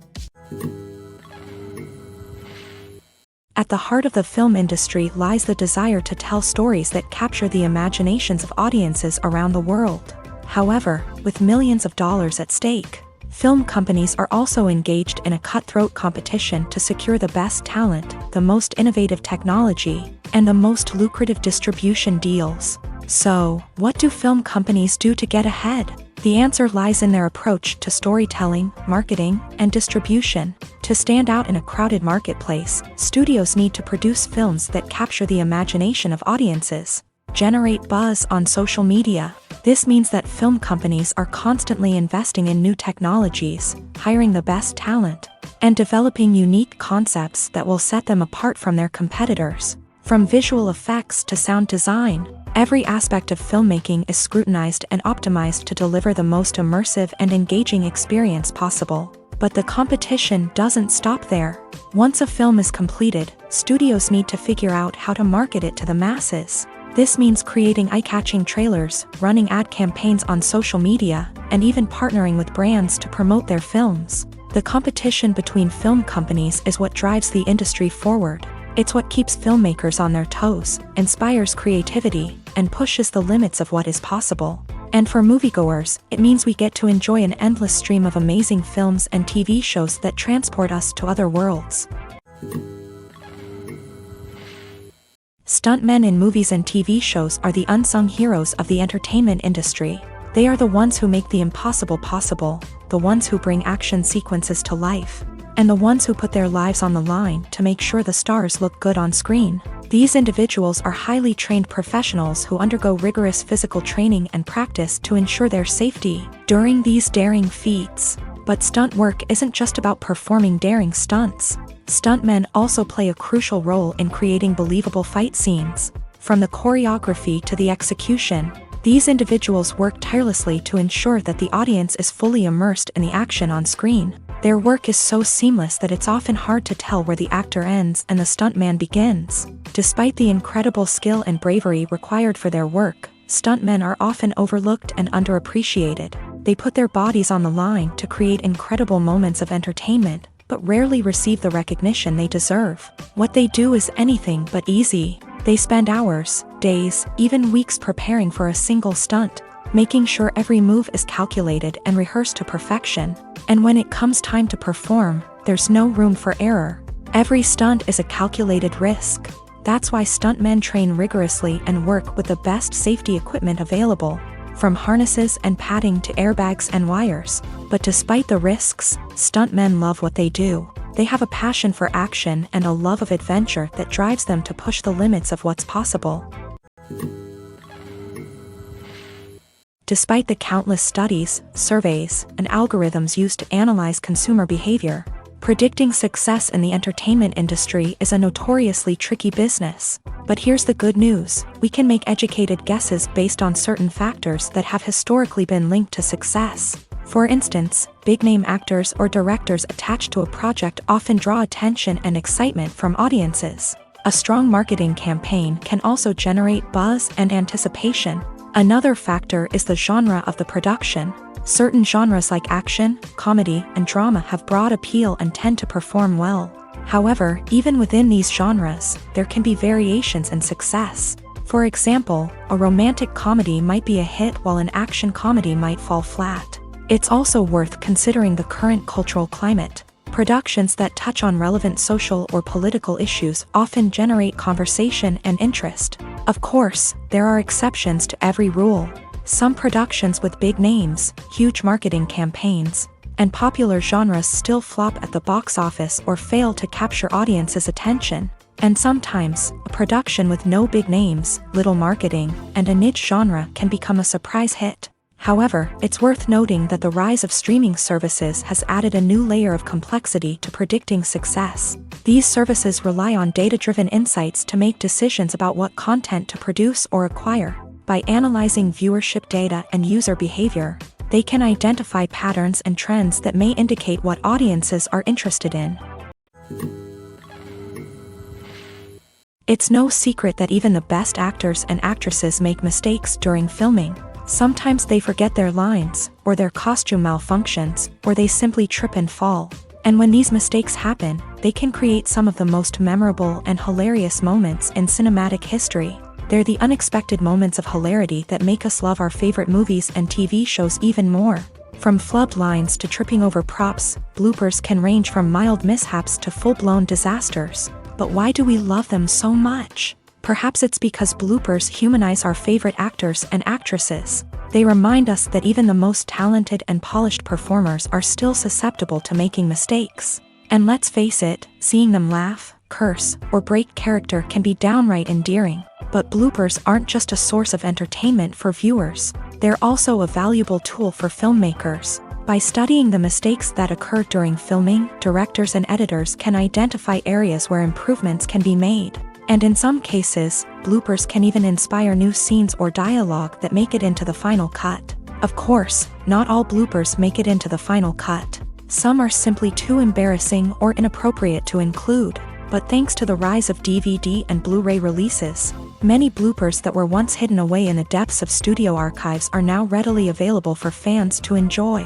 At the heart of the film industry lies the desire to tell stories that capture the imaginations of audiences around the world. However, with millions of dollars at stake, film companies are also engaged in a cutthroat competition to secure the best talent, the most innovative technology, and the most lucrative distribution deals. So, what do film companies do to get ahead? The answer lies in their approach to storytelling, marketing, and distribution. To stand out in a crowded marketplace, studios need to produce films that capture the imagination of audiences, generate buzz on social media. This means that film companies are constantly investing in new technologies, hiring the best talent, and developing unique concepts that will set them apart from their competitors. From visual effects to sound design, every aspect of filmmaking is scrutinized and optimized to deliver the most immersive and engaging experience possible. But the competition doesn't stop there. Once a film is completed, studios need to figure out how to market it to the masses. This means creating eye-catching trailers, running ad campaigns on social media, and even partnering with brands to promote their films. The competition between film companies is what drives the industry forward. It's what keeps filmmakers on their toes, inspires creativity, and pushes the limits of what is possible. And for moviegoers, it means we get to enjoy an endless stream of amazing films and TV shows that transport us to other worlds. Stuntmen in movies and TV shows are the unsung heroes of the entertainment industry. They are the ones who make the impossible possible, the ones who bring action sequences to life, and the ones who put their lives on the line to make sure the stars look good on screen. These individuals are highly trained professionals who undergo rigorous physical training and practice to ensure their safety during these daring feats. But stunt work isn't just about performing daring stunts. Stuntmen also play a crucial role in creating believable fight scenes. From the choreography to the execution, these individuals work tirelessly to ensure that the audience is fully immersed in the action on screen. Their work is so seamless that it's often hard to tell where the actor ends and the stuntman begins. Despite the incredible skill and bravery required for their work, stuntmen are often overlooked and underappreciated. They put their bodies on the line to create incredible moments of entertainment, but rarely receive the recognition they deserve. What they do is anything but easy. They spend hours, days, even weeks preparing for a single stunt, making sure every move is calculated and rehearsed to perfection. And when it comes time to perform, there's no room for error. Every stunt is a calculated risk. That's why stuntmen train rigorously and work with the best safety equipment available, from harnesses and padding to airbags and wires. But despite the risks, stuntmen love what they do. They have a passion for action and a love of adventure that drives them to push the limits of what's possible. Despite the countless studies, surveys, and algorithms used to analyze consumer behavior, predicting success in the entertainment industry is a notoriously tricky business. But here's the good news: we can make educated guesses based on certain factors that have historically been linked to success. For instance, big-name actors or directors attached to a project often draw attention and excitement from audiences. A strong marketing campaign can also generate buzz and anticipation. Another factor is the genre of the production. Certain genres like action, comedy, and drama have broad appeal and tend to perform well. However, even within these genres, there can be variations in success. For example, a romantic comedy might be a hit while an action comedy might fall flat. It's also worth considering the current cultural climate. Productions that touch on relevant social or political issues often generate conversation and interest. Of course, there are exceptions to every rule. Some productions with big names, huge marketing campaigns, and popular genres still flop at the box office or fail to capture audiences' attention. And sometimes, a production with no big names, little marketing, and a niche genre can become a surprise hit. However, it's worth noting that the rise of streaming services has added a new layer of complexity to predicting success. These services rely on data-driven insights to make decisions about what content to produce or acquire. By analyzing viewership data and user behavior, they can identify patterns and trends that may indicate what audiences are interested in. It's no secret that even the best actors and actresses make mistakes during filming. Sometimes they forget their lines, or their costume malfunctions, or they simply trip and fall. And when these mistakes happen, they can create some of the most memorable and hilarious moments in cinematic history. They're the unexpected moments of hilarity that make us love our favorite movies and TV shows even more. From flubbed lines to tripping over props, bloopers can range from mild mishaps to full-blown disasters. But why do we love them so much? Perhaps it's because bloopers humanize our favorite actors and actresses. They remind us that even the most talented and polished performers are still susceptible to making mistakes. And let's face it, seeing them laugh, curse, or break character can be downright endearing. But bloopers aren't just a source of entertainment for viewers. They're also a valuable tool for filmmakers. By studying the mistakes that occur during filming, directors and editors can identify areas where improvements can be made. And in some cases, bloopers can even inspire new scenes or dialogue that make it into the final cut. Of course, not all bloopers make it into the final cut. Some are simply too embarrassing or inappropriate to include. But thanks to the rise of DVD and Blu-ray releases, many bloopers that were once hidden away in the depths of studio archives are now readily available for fans to enjoy.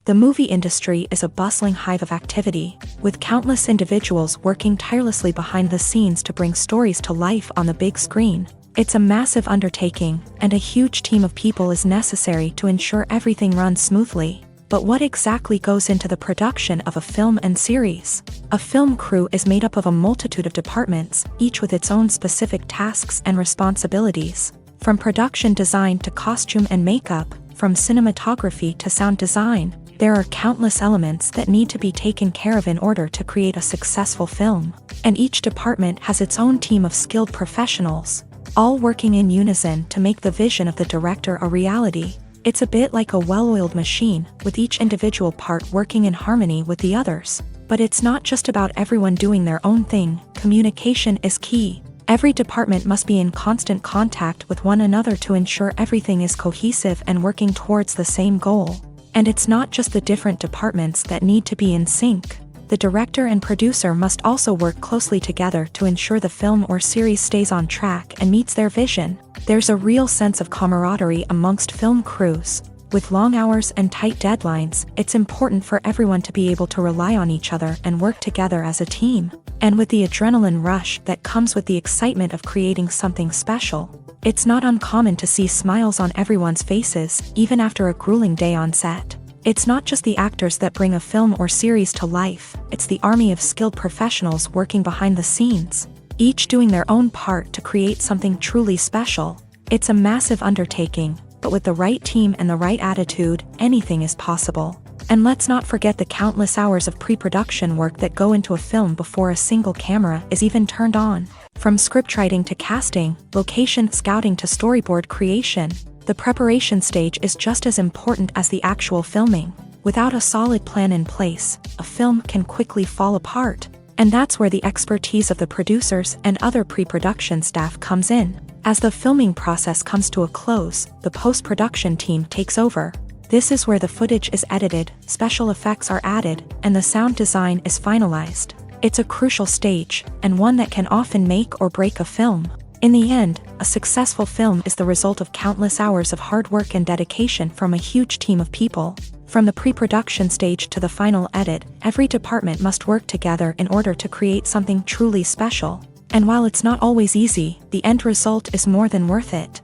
The movie industry is a bustling hive of activity, with countless individuals working tirelessly behind the scenes to bring stories to life on the big screen. It's a massive undertaking, and a huge team of people is necessary to ensure everything runs smoothly. But what exactly goes into the production of a film and series? A film crew is made up of a multitude of departments, each with its own specific tasks and responsibilities. From production design to costume and makeup, from cinematography to sound design, there are countless elements that need to be taken care of in order to create a successful film. And each department has its own team of skilled professionals, all working in unison to make the vision of the director a reality. It's a bit like a well-oiled machine, with each individual part working in harmony with the others. But it's not just about everyone doing their own thing. Communication is key. Every department must be in constant contact with one another to ensure everything is cohesive and working towards the same goal. And it's not just the different departments that need to be in sync. the director and producer must also work closely together to ensure the film or series stays on track and meets their vision. There's a real sense of camaraderie amongst film crews. With long hours and tight deadlines, it's important for everyone to be able to rely on each other and work together as a team. And with the adrenaline rush that comes with the excitement of creating something special, it's not uncommon to see smiles on everyone's faces, even after a grueling day on set. It's not just the actors that bring a film or series to life, it's the army of skilled professionals working behind the scenes, each doing their own part to create something truly special. It's a massive undertaking, but with the right team and the right attitude, anything is possible. And let's not forget the countless hours of pre-production work that go into a film before a single camera is even turned on. From scriptwriting to casting, location scouting to storyboard creation, the preparation stage is just as important as the actual filming. Without a solid plan in place, a film can quickly fall apart. And that's where the expertise of the producers and other pre-production staff comes in. As the filming process comes to a close, the post-production team takes over. This is where the footage is edited, special effects are added, and the sound design is finalized. It's a crucial stage, and one that can often make or break a film. In the end, a successful film is the result of countless hours of hard work and dedication from a huge team of people. From the pre-production stage to the final edit, every department must work together in order to create something truly special. And while it's not always easy, the end result is more than worth it.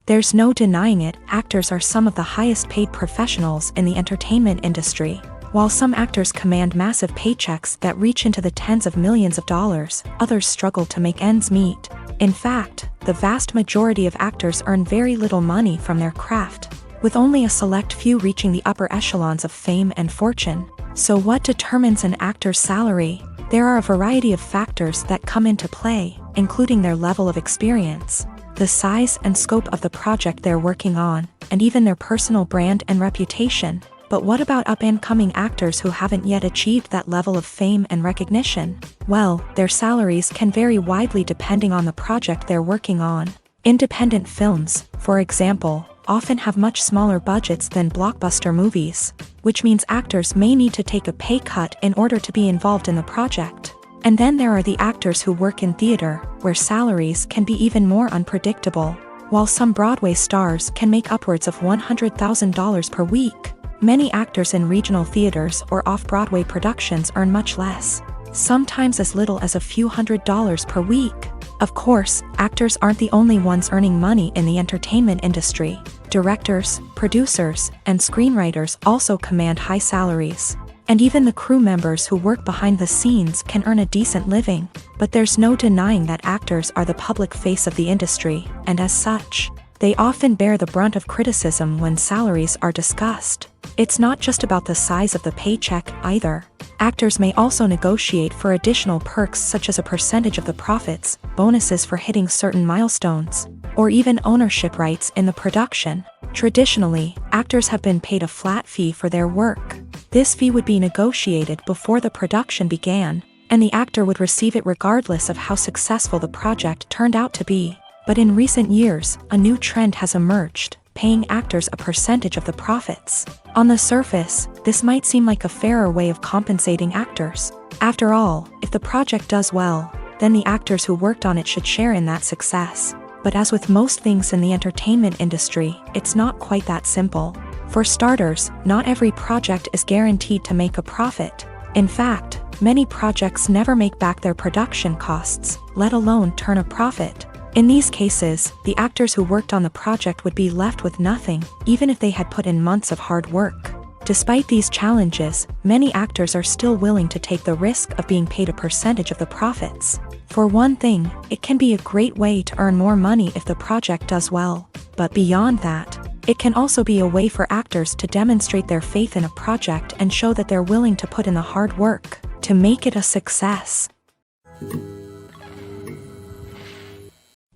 There's no denying it, actors are some of the highest paid professionals in the entertainment industry. While some actors command massive paychecks that reach into the tens of millions of dollars, others struggle to make ends meet. In fact, the vast majority of actors earn very little money from their craft, with only a select few reaching the upper echelons of fame and fortune. So what determines an actor's salary? There are a variety of factors that come into play, including their level of experience, the size and scope of the project they're working on, and even their personal brand and reputation. But what about up-and-coming actors who haven't yet achieved that level of fame and recognition? Well, their salaries can vary widely depending on the project they're working on. Independent films, for example, often have much smaller budgets than blockbuster movies, which means actors may need to take a pay cut in order to be involved in the project. And then there are the actors who work in theater, where salaries can be even more unpredictable. While some Broadway stars can make upwards of $100,000 per week, many actors in regional theaters or off-Broadway productions earn much less, sometimes as little as a few $100s per week. Of course, actors aren't the only ones earning money in the entertainment industry. Directors, producers, and screenwriters also command high salaries. And even the crew members who work behind the scenes can earn a decent living. But there's no denying that actors are the public face of the industry, and as such, they often bear the brunt of criticism when salaries are discussed. It's not just about the size of the paycheck, either. Actors may also negotiate for additional perks such as a percentage of the profits, bonuses for hitting certain milestones, or even ownership rights in the production. Traditionally, actors have been paid a flat fee for their work. This fee would be negotiated before the production began, and the actor would receive it regardless of how successful the project turned out to be. But in recent years, a new trend has emerged, paying actors a percentage of the profits. On the surface, this might seem like a fairer way of compensating actors. After all, if the project does well, then the actors who worked on it should share in that success. But as with most things in the entertainment industry, it's not quite that simple. For starters, not every project is guaranteed to make a profit. In fact, many projects never make back their production costs, let alone turn a profit. In these cases, the actors who worked on the project would be left with nothing, even if they had put in months of hard work. Despite these challenges, many actors are still willing to take the risk of being paid a percentage of the profits. For one thing, it can be a great way to earn more money if the project does well. But beyond that, it can also be a way for actors to demonstrate their faith in a project and show that they're willing to put in the hard work to make it a success.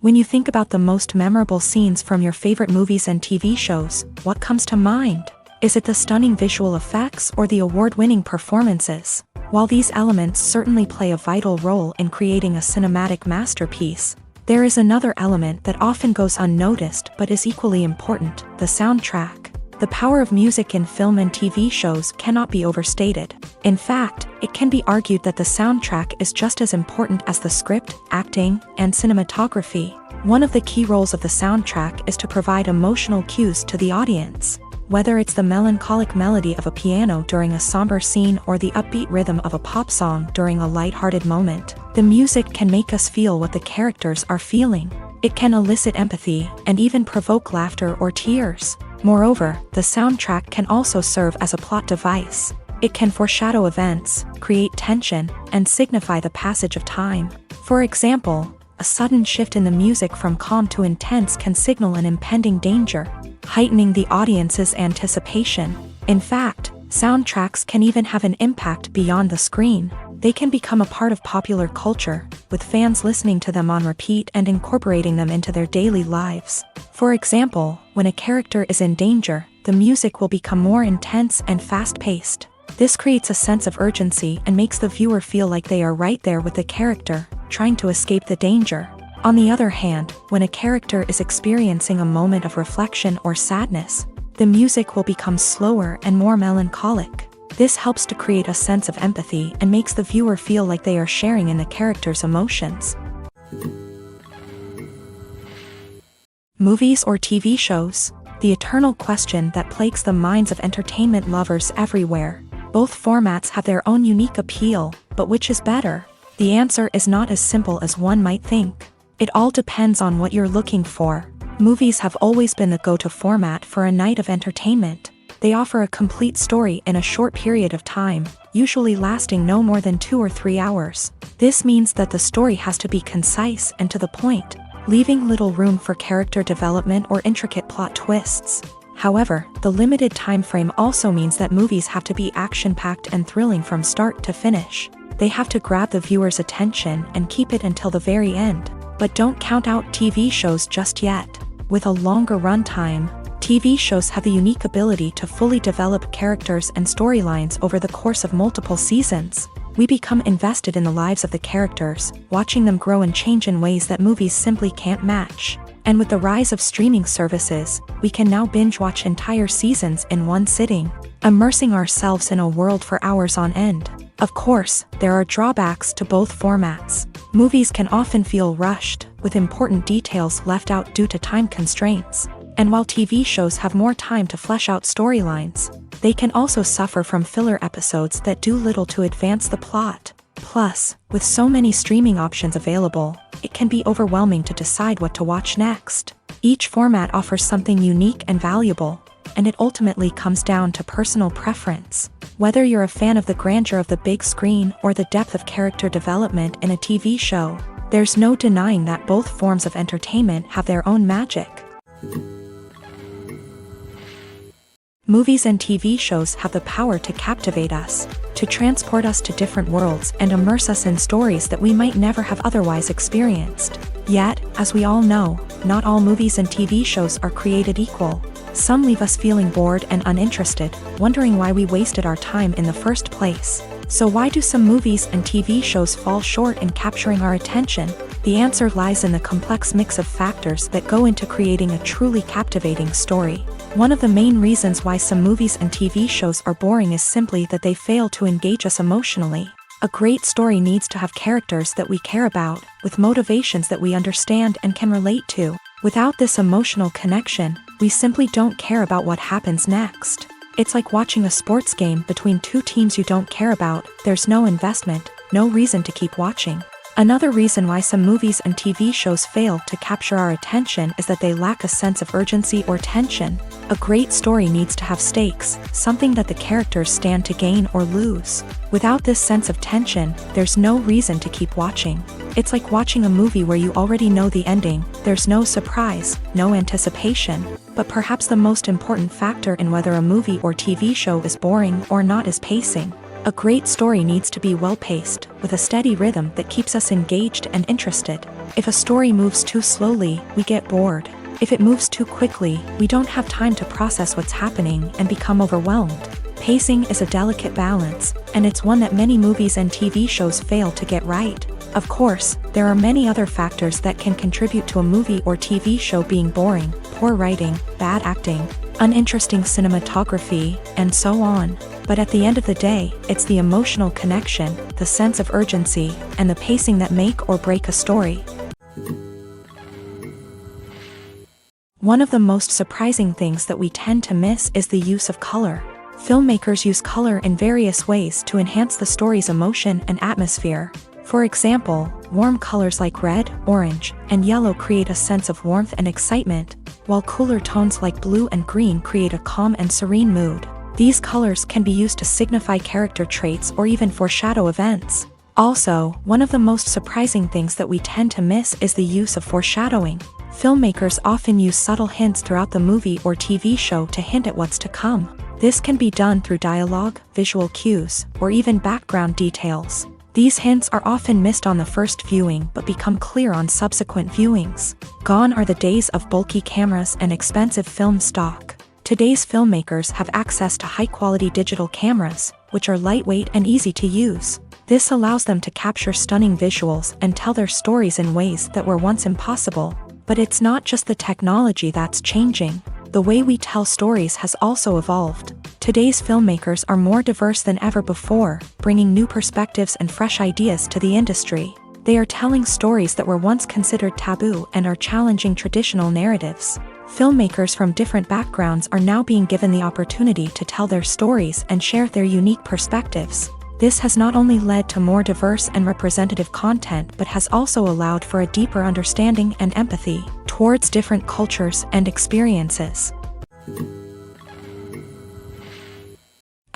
When you think about the most memorable scenes from your favorite movies and TV shows, what comes to mind? Is it the stunning visual effects or the award-winning performances? While these elements certainly play a vital role in creating a cinematic masterpiece, there is another element that often goes unnoticed but is equally important: the soundtrack. The power of music in film and TV shows cannot be overstated. In fact, it can be argued that the soundtrack is just as important as the script, acting, and cinematography. One of the key roles of the soundtrack is to provide emotional cues to the audience. Whether it's the melancholic melody of a piano during a somber scene or the upbeat rhythm of a pop song during a light-hearted moment, the music can make us feel what the characters are feeling. It can elicit empathy and even provoke laughter or tears. Moreover, the soundtrack can also serve as a plot device. It can foreshadow events, create tension, and signify the passage of time. For example, a sudden shift in the music from calm to intense can signal an impending danger, heightening the audience's anticipation. In fact, soundtracks can even have an impact beyond the screen. They can become a part of popular culture, with fans listening to them on repeat and incorporating them into their daily lives. For example, when a character is in danger, the music will become more intense and fast-paced. This creates a sense of urgency and makes the viewer feel like they are right there with the character, trying to escape the danger. On the other hand, when a character is experiencing a moment of reflection or sadness, the music will become slower and more melancholic. This helps to create a sense of empathy and makes the viewer feel like they are sharing in the character's emotions. Movies or TV shows? The eternal question that plagues the minds of entertainment lovers everywhere. Both formats have their own unique appeal, but which is better? The answer is not as simple as one might think. It all depends on what you're looking for. Movies have always been the go-to format for a night of entertainment. They offer a complete story in a short period of time, usually lasting no more than 2 or 3 hours. This means that the story has to be concise and to the point, leaving little room for character development or intricate plot twists. However, the limited time frame also means that movies have to be action-packed and thrilling from start to finish. They have to grab the viewer's attention and keep it until the very end. But don't count out TV shows just yet. With a longer runtime, TV shows have the unique ability to fully develop characters and storylines over the course of multiple seasons. We become invested in the lives of the characters, watching them grow and change in ways that movies simply can't match. And with the rise of streaming services, we can now binge-watch entire seasons in one sitting, immersing ourselves in a world for hours on end. Of course, there are drawbacks to both formats. Movies can often feel rushed, with important details left out due to time constraints. And while TV shows have more time to flesh out storylines, they can also suffer from filler episodes that do little to advance the plot. Plus, with so many streaming options available, it can be overwhelming to decide what to watch next. Each format offers something unique and valuable, and it ultimately comes down to personal preference. Whether you're a fan of the grandeur of the big screen or the depth of character development in a TV show, there's no denying that both forms of entertainment have their own magic. Movies and TV shows have the power to captivate us, to transport us to different worlds and immerse us in stories that we might never have otherwise experienced. Yet, as we all know, not all movies and TV shows are created equal. Some leave us feeling bored and uninterested, wondering why we wasted our time in the first place. So why do some movies and TV shows fall short in capturing our attention? The answer lies in the complex mix of factors that go into creating a truly captivating story. One of the main reasons why some movies and TV shows are boring is simply that they fail to engage us emotionally. A great story needs to have characters that we care about, with motivations that we understand and can relate to. Without this emotional connection, we simply don't care about what happens next. It's like watching a sports game between two teams you don't care about. There's no investment, no reason to keep watching. Another reason why some movies and TV shows fail to capture our attention is that they lack a sense of urgency or tension. A great story needs to have stakes, something that the characters stand to gain or lose. Without this sense of tension, there's no reason to keep watching. It's like watching a movie where you already know the ending. There's no surprise, no anticipation. But perhaps the most important factor in whether a movie or TV show is boring or not is pacing. A great story needs to be well-paced, with a steady rhythm that keeps us engaged and interested. If a story moves too slowly, we get bored. If it moves too quickly, we don't have time to process what's happening and become overwhelmed. Pacing is a delicate balance, and it's one that many movies and TV shows fail to get right. Of course, there are many other factors that can contribute to a movie or TV show being boring: poor writing, bad acting, uninteresting cinematography, and so on. But at the end of the day, it's the emotional connection, the sense of urgency, and the pacing that make or break a story. One of the most surprising things that we tend to miss is the use of color. Filmmakers use color in various ways to enhance the story's emotion and atmosphere. For example, warm colors like red, orange, and yellow create a sense of warmth and excitement, while cooler tones like blue and green create a calm and serene mood. These colors can be used to signify character traits or even foreshadow events. Also, one of the most surprising things that we tend to miss is the use of foreshadowing. Filmmakers often use subtle hints throughout the movie or TV show to hint at what's to come. This can be done through dialogue, visual cues, or even background details. These hints are often missed on the first viewing but become clear on subsequent viewings. Gone are the days of bulky cameras and expensive film stock. Today's filmmakers have access to high-quality digital cameras, which are lightweight and easy to use. This allows them to capture stunning visuals and tell their stories in ways that were once impossible. But it's not just the technology that's changing. The way we tell stories has also evolved. Today's filmmakers are more diverse than ever before, bringing new perspectives and fresh ideas to the industry. They are telling stories that were once considered taboo and are challenging traditional narratives. Filmmakers from different backgrounds are now being given the opportunity to tell their stories and share their unique perspectives. This has not only led to more diverse and representative content but has also allowed for a deeper understanding and empathy towards different cultures and experiences.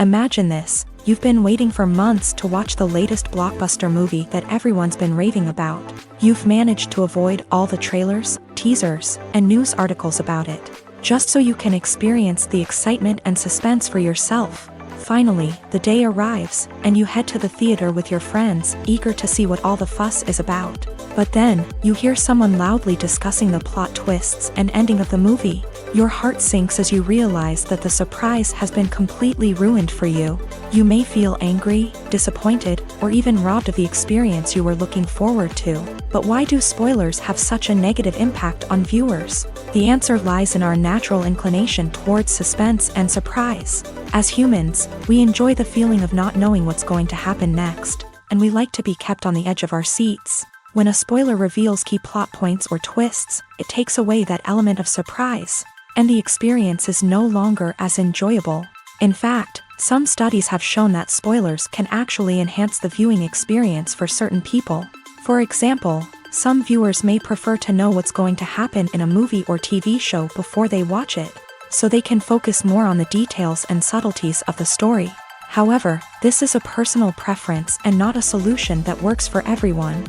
Imagine this, you've been waiting for months to watch the latest blockbuster movie that everyone's been raving about. You've managed to avoid all the trailers, teasers, and news articles about it, just so you can experience the excitement and suspense for yourself. Finally, the day arrives, and you head to the theater with your friends, eager to see what all the fuss is about. But then, you hear someone loudly discussing the plot twists and ending of the movie. Your heart sinks as you realize that the surprise has been completely ruined for you. You may feel angry, disappointed, or even robbed of the experience you were looking forward to. But why do spoilers have such a negative impact on viewers? The answer lies in our natural inclination towards suspense and surprise. As humans, we enjoy the feeling of not knowing what's going to happen next, and we like to be kept on the edge of our seats. When a spoiler reveals key plot points or twists, it takes away that element of surprise, and the experience is no longer as enjoyable. In fact, some studies have shown that spoilers can actually enhance the viewing experience for certain people. For example, some viewers may prefer to know what's going to happen in a movie or TV show before they watch it, so they can focus more on the details and subtleties of the story. However, this is a personal preference and not a solution that works for everyone.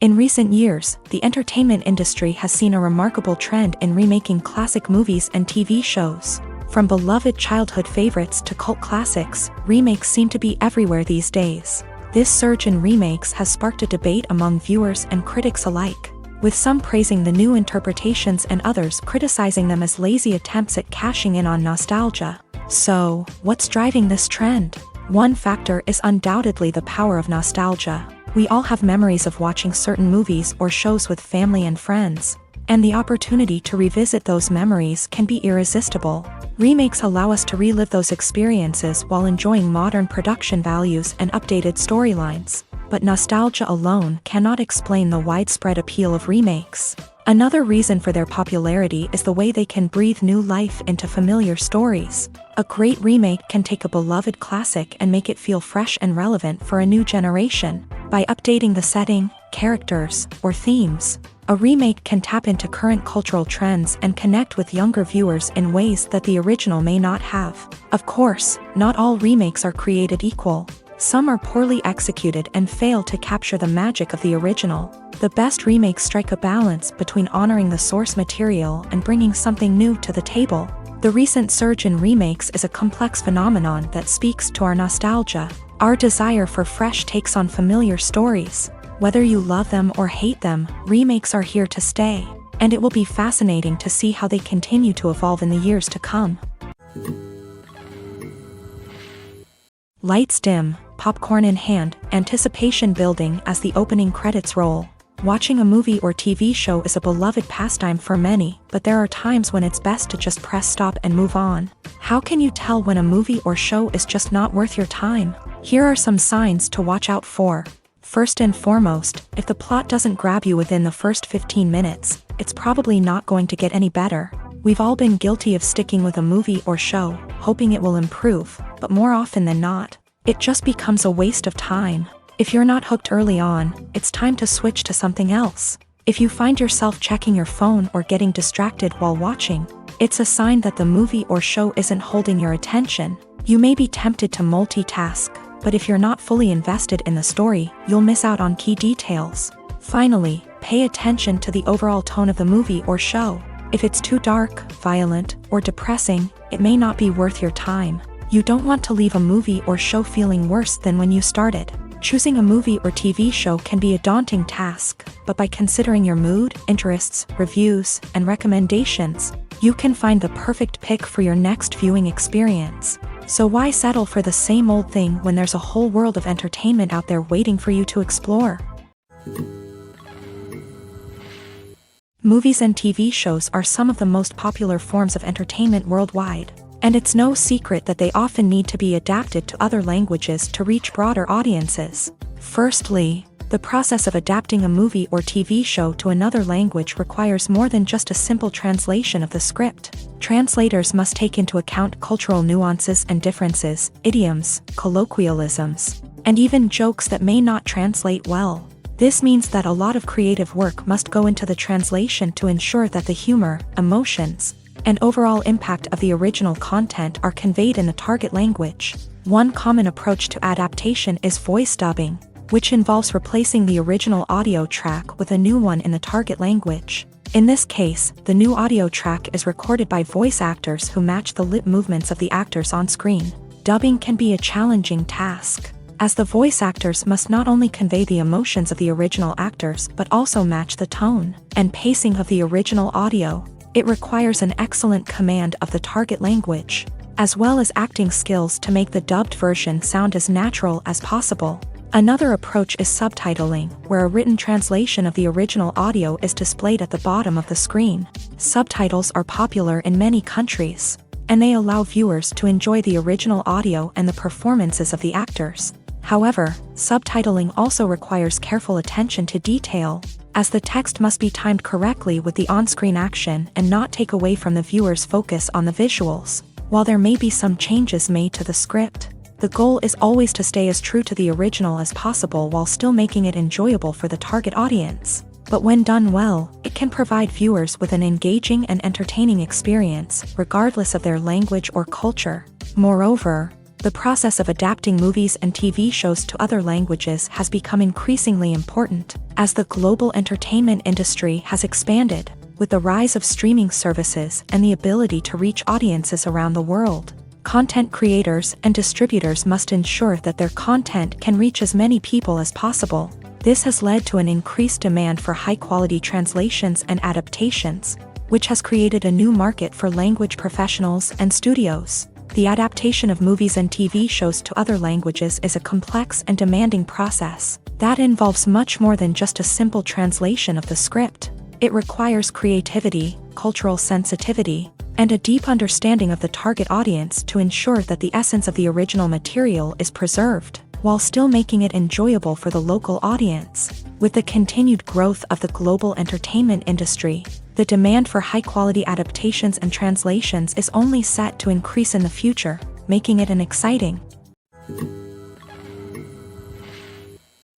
In recent years, the entertainment industry has seen a remarkable trend in remaking classic movies and TV shows. From beloved childhood favorites to cult classics, remakes seem to be everywhere these days. This surge in remakes has sparked a debate among viewers and critics alike, with some praising the new interpretations and others criticizing them as lazy attempts at cashing in on nostalgia. So, what's driving this trend? One factor is undoubtedly the power of nostalgia. We all have memories of watching certain movies or shows with family and friends, and the opportunity to revisit those memories can be irresistible. Remakes allow us to relive those experiences while enjoying modern production values and updated storylines. But nostalgia alone cannot explain the widespread appeal of remakes. Another reason for their popularity is the way they can breathe new life into familiar stories. A great remake can take a beloved classic and make it feel fresh and relevant for a new generation. By updating the setting, characters, or themes, a remake can tap into current cultural trends and connect with younger viewers in ways that the original may not have. Of course, not all remakes are created equal. Some are poorly executed and fail to capture the magic of the original. The best remakes strike a balance between honoring the source material and bringing something new to the table. The recent surge in remakes is a complex phenomenon that speaks to our nostalgia, our desire for fresh takes on familiar stories. Whether you love them or hate them, remakes are here to stay, and it will be fascinating to see how they continue to evolve in the years to come. Lights dim, popcorn in hand, anticipation building as the opening credits roll. Watching a movie or TV show is a beloved pastime for many, but there are times when it's best to just press stop and move on. How can you tell when a movie or show is just not worth your time? Here are some signs to watch out for. First and foremost, if the plot doesn't grab you within the first 15 minutes, it's probably not going to get any better. We've all been guilty of sticking with a movie or show, hoping it will improve, but more often than not, it just becomes a waste of time. If you're not hooked early on, it's time to switch to something else. If you find yourself checking your phone or getting distracted while watching, it's a sign that the movie or show isn't holding your attention. You may be tempted to multitask, but if you're not fully invested in the story, you'll miss out on key details. Finally, pay attention to the overall tone of the movie or show. If it's too dark, violent, or depressing, it may not be worth your time. You don't want to leave a movie or show feeling worse than when you started. Choosing a movie or TV show can be a daunting task, but by considering your mood, interests, reviews, and recommendations, you can find the perfect pick for your next viewing experience. So why settle for the same old thing when there's a whole world of entertainment out there waiting for you to explore? Movies and TV shows are some of the most popular forms of entertainment worldwide, and it's no secret that they often need to be adapted to other languages to reach broader audiences. Firstly, the process of adapting a movie or TV show to another language requires more than just a simple translation of the script. Translators must take into account cultural nuances and differences, idioms, colloquialisms, and even jokes that may not translate well. This means that a lot of creative work must go into the translation to ensure that the humor, emotions, and overall impact of the original content are conveyed in the target language. One common approach to adaptation is voice dubbing, which involves replacing the original audio track with a new one in the target language. In this case, the new audio track is recorded by voice actors who match the lip movements of the actors on screen. Dubbing can be a challenging task, as the voice actors must not only convey the emotions of the original actors but also match the tone and pacing of the original audio. It requires an excellent command of the target language, as well as acting skills to make the dubbed version sound as natural as possible. Another approach is subtitling, where a written translation of the original audio is displayed at the bottom of the screen. Subtitles are popular in many countries, and they allow viewers to enjoy the original audio and the performances of the actors. However, subtitling also requires careful attention to detail, as the text must be timed correctly with the on-screen action and not take away from the viewer's focus on the visuals. While there may be some changes made to the script, the goal is always to stay as true to the original as possible while still making it enjoyable for the target audience. But when done well, it can provide viewers with an engaging and entertaining experience, regardless of their language or culture. Moreover, the process of adapting movies and TV shows to other languages has become increasingly important, as the global entertainment industry has expanded, with the rise of streaming services and the ability to reach audiences around the world. Content creators and distributors must ensure that their content can reach as many people as possible. This has led to an increased demand for high-quality translations and adaptations, which has created a new market for language professionals and studios. The adaptation of movies and TV shows to other languages is a complex and demanding process that involves much more than just a simple translation of the script. It requires creativity, cultural sensitivity, and a deep understanding of the target audience to ensure that the essence of the original material is preserved, while still making it enjoyable for the local audience. With the continued growth of the global entertainment industry, the demand for high-quality adaptations and translations is only set to increase in the future, making it an exciting.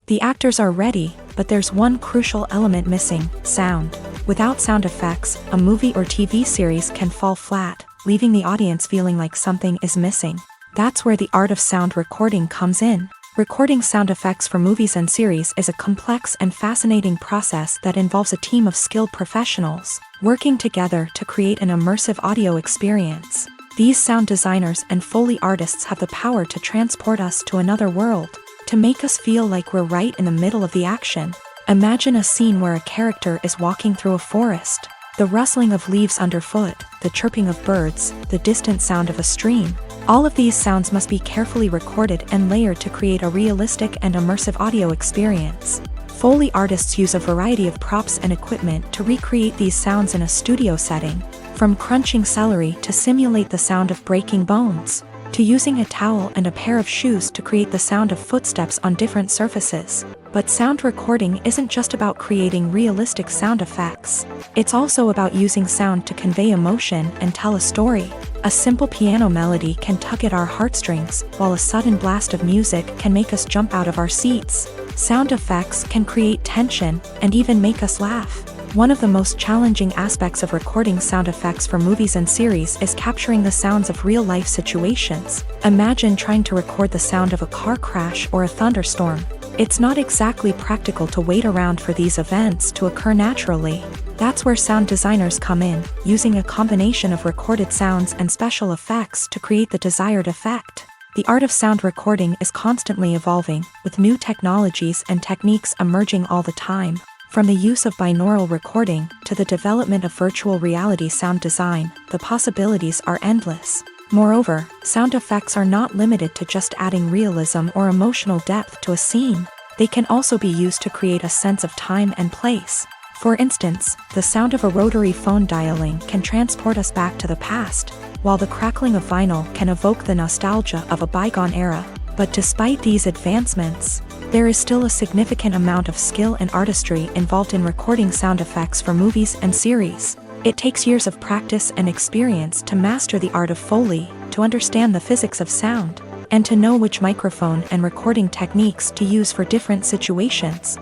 The actors are ready, but there's one crucial element missing: sound. Without sound effects, a movie or TV series can fall flat, leaving the audience feeling like something is missing. That's where the art of sound recording comes in. Recording sound effects for movies and series is a complex and fascinating process that involves a team of skilled professionals working together to create an immersive audio experience. These sound designers and Foley artists have the power to transport us to another world, to make us feel like we're right in the middle of the action. Imagine a scene where a character is walking through a forest. The rustling of leaves underfoot, the chirping of birds, the distant sound of a stream. All of these sounds must be carefully recorded and layered to create a realistic and immersive audio experience. Foley artists use a variety of props and equipment to recreate these sounds in a studio setting, from crunching celery to simulate the sound of breaking bones, to using a towel and a pair of shoes to create the sound of footsteps on different surfaces. But sound recording isn't just about creating realistic sound effects. It's also about using sound to convey emotion and tell a story. A simple piano melody can tug at our heartstrings, while a sudden blast of music can make us jump out of our seats. Sound effects can create tension and even make us laugh. One of the most challenging aspects of recording sound effects for movies and series is capturing the sounds of real-life situations. Imagine trying to record the sound of a car crash or a thunderstorm. It's not exactly practical to wait around for these events to occur naturally. That's where sound designers come in, using a combination of recorded sounds and special effects to create the desired effect. The art of sound recording is constantly evolving, with new technologies and techniques emerging all the time. From the use of binaural recording to the development of virtual reality sound design, the possibilities are endless. Moreover, sound effects are not limited to just adding realism or emotional depth to a scene. They can also be used to create a sense of time and place. For instance, the sound of a rotary phone dialing can transport us back to the past, while the crackling of vinyl can evoke the nostalgia of a bygone era. But despite these advancements, there is still a significant amount of skill and artistry involved in recording sound effects for movies and series. It takes years of practice and experience to master the art of Foley, to understand the physics of sound, and to know which microphone and recording techniques to use for different situations.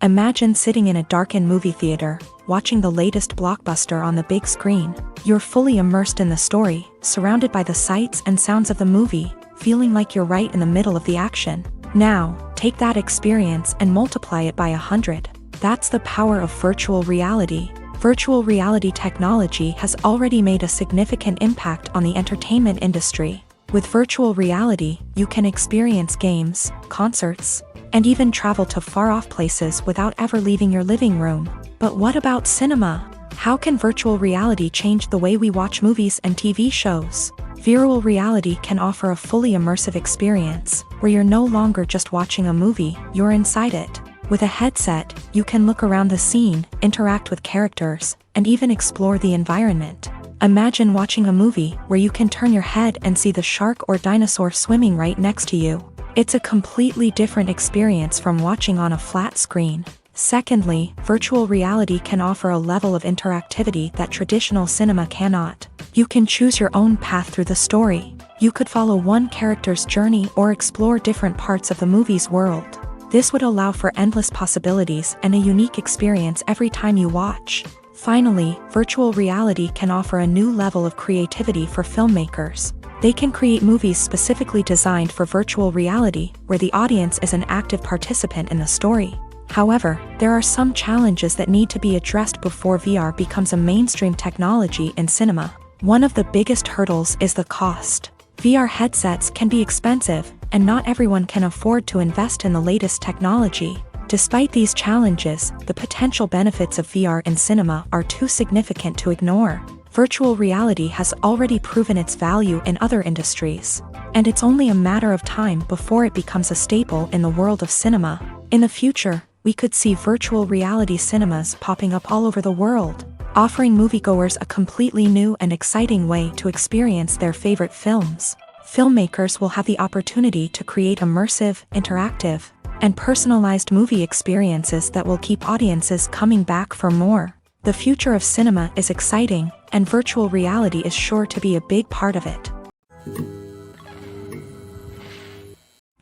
Imagine sitting in a darkened movie theater, watching the latest blockbuster on the big screen. You're fully immersed in the story, surrounded by the sights and sounds of the movie, feeling like you're right in the middle of the action. Now, take that experience and multiply it by 100. That's the power of virtual reality. Virtual reality technology has already made a significant impact on the entertainment industry. With virtual reality, you can experience games, concerts, and even travel to far-off places without ever leaving your living room. But what about cinema? How can virtual reality change the way we watch movies and TV shows? Virtual reality can offer a fully immersive experience, where you're no longer just watching a movie, you're inside it. With a headset, you can look around the scene, interact with characters, and even explore the environment. Imagine watching a movie where you can turn your head and see the shark or dinosaur swimming right next to you. It's a completely different experience from watching on a flat screen. Secondly, virtual reality can offer a level of interactivity that traditional cinema cannot. You can choose your own path through the story. You could follow one character's journey or explore different parts of the movie's world. This would allow for endless possibilities and a unique experience every time you watch. Finally, virtual reality can offer a new level of creativity for filmmakers. They can create movies specifically designed for virtual reality, where the audience is an active participant in the story. However, there are some challenges that need to be addressed before VR becomes a mainstream technology in cinema. One of the biggest hurdles is the cost. VR headsets can be expensive, and not everyone can afford to invest in the latest technology. Despite these challenges, the potential benefits of VR in cinema are too significant to ignore. Virtual reality has already proven its value in other industries, and it's only a matter of time before it becomes a staple in the world of cinema. In the future, we could see virtual reality cinemas popping up all over the world, offering moviegoers a completely new and exciting way to experience their favorite films. Filmmakers will have the opportunity to create immersive, interactive, and personalized movie experiences that will keep audiences coming back for more. The future of cinema is exciting, and virtual reality is sure to be a big part of it.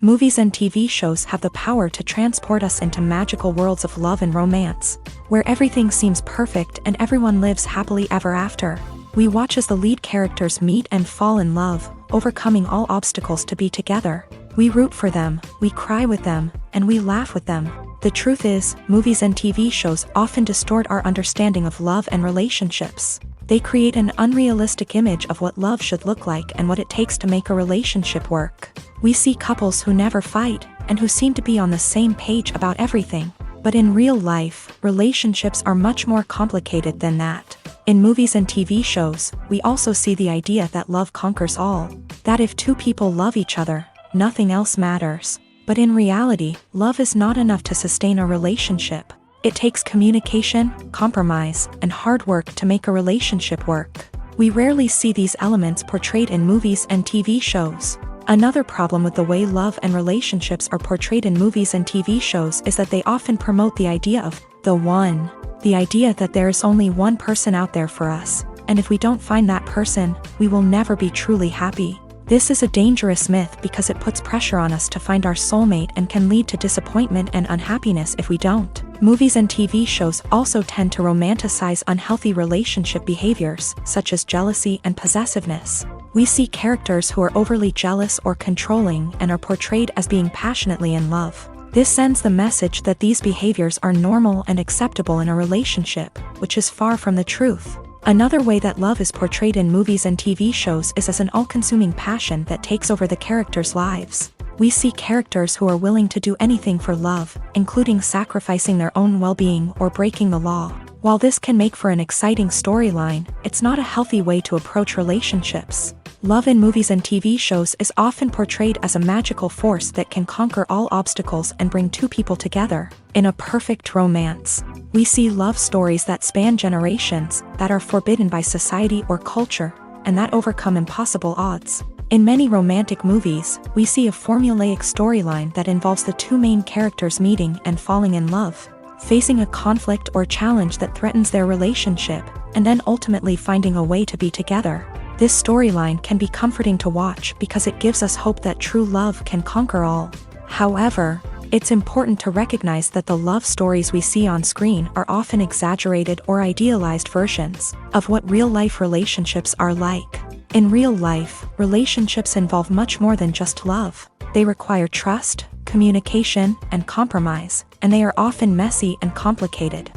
Movies and TV shows have the power to transport us into magical worlds of love and romance, where everything seems perfect and everyone lives happily ever after. We watch as the lead characters meet and fall in love, overcoming all obstacles to be together. We root for them, we cry with them, and we laugh with them. The truth is, movies and TV shows often distort our understanding of love and relationships. They create an unrealistic image of what love should look like and what it takes to make a relationship work. We see couples who never fight, and who seem to be on the same page about everything. But in real life, relationships are much more complicated than that. In movies and TV shows, we also see the idea that love conquers all. That if two people love each other, nothing else matters. But in reality, love is not enough to sustain a relationship. It takes communication, compromise, and hard work to make a relationship work. We rarely see these elements portrayed in movies and TV shows. Another problem with the way love and relationships are portrayed in movies and TV shows is that they often promote the idea of the one. The idea that there is only one person out there for us, and if we don't find that person, we will never be truly happy. This is a dangerous myth because it puts pressure on us to find our soulmate and can lead to disappointment and unhappiness if we don't. Movies and TV shows also tend to romanticize unhealthy relationship behaviors, such as jealousy and possessiveness. We see characters who are overly jealous or controlling and are portrayed as being passionately in love. This sends the message that these behaviors are normal and acceptable in a relationship, which is far from the truth. Another way that love is portrayed in movies and TV shows is as an all-consuming passion that takes over the characters' lives. We see characters who are willing to do anything for love, including sacrificing their own well-being or breaking the law. While this can make for an exciting storyline, it's not a healthy way to approach relationships. Love in movies and TV shows is often portrayed as a magical force that can conquer all obstacles and bring two people together. In a perfect romance, we see love stories that span generations, that are forbidden by society or culture, and that overcome impossible odds. In many romantic movies, we see a formulaic storyline that involves the two main characters meeting and falling in love, facing a conflict or challenge that threatens their relationship, and then ultimately finding a way to be together. This storyline can be comforting to watch because it gives us hope that true love can conquer all. However, it's important to recognize that the love stories we see on screen are often exaggerated or idealized versions of what real-life relationships are like. In real life, relationships involve much more than just love. They require trust, communication, and compromise, and they are often messy and complicated.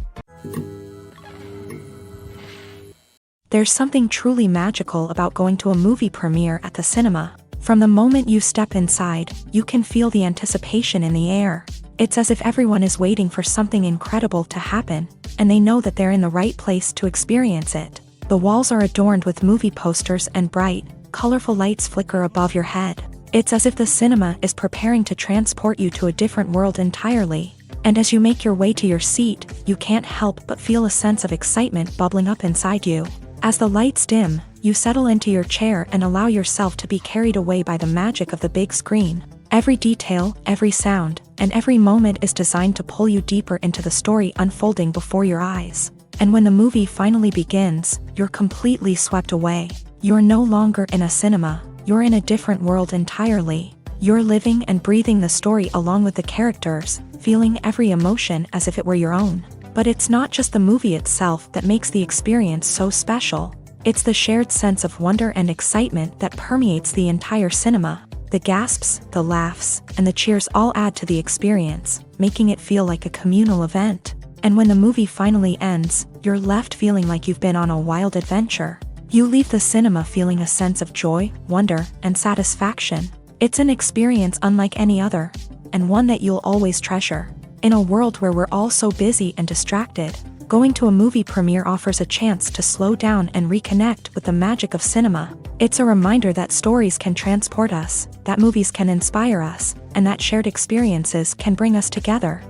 There's something truly magical about going to a movie premiere at the cinema. From the moment you step inside, you can feel the anticipation in the air. It's as if everyone is waiting for something incredible to happen, and they know that they're in the right place to experience it. The walls are adorned with movie posters and bright, colorful lights flicker above your head. It's as if the cinema is preparing to transport you to a different world entirely. And as you make your way to your seat, you can't help but feel a sense of excitement bubbling up inside you. As the lights dim, you settle into your chair and allow yourself to be carried away by the magic of the big screen. Every detail, every sound, and every moment is designed to pull you deeper into the story unfolding before your eyes. And when the movie finally begins, you're completely swept away. You're no longer in a cinema, you're in a different world entirely. You're living and breathing the story along with the characters, feeling every emotion as if it were your own. But it's not just the movie itself that makes the experience so special. It's the shared sense of wonder and excitement that permeates the entire cinema. The gasps, the laughs, and the cheers all add to the experience, making it feel like a communal event. And when the movie finally ends, you're left feeling like you've been on a wild adventure. You leave the cinema feeling a sense of joy, wonder, and satisfaction. It's an experience unlike any other, and one that you'll always treasure. In a world where we're all so busy and distracted, going to a movie premiere offers a chance to slow down and reconnect with the magic of cinema. It's a reminder that stories can transport us, that movies can inspire us, and that shared experiences can bring us together.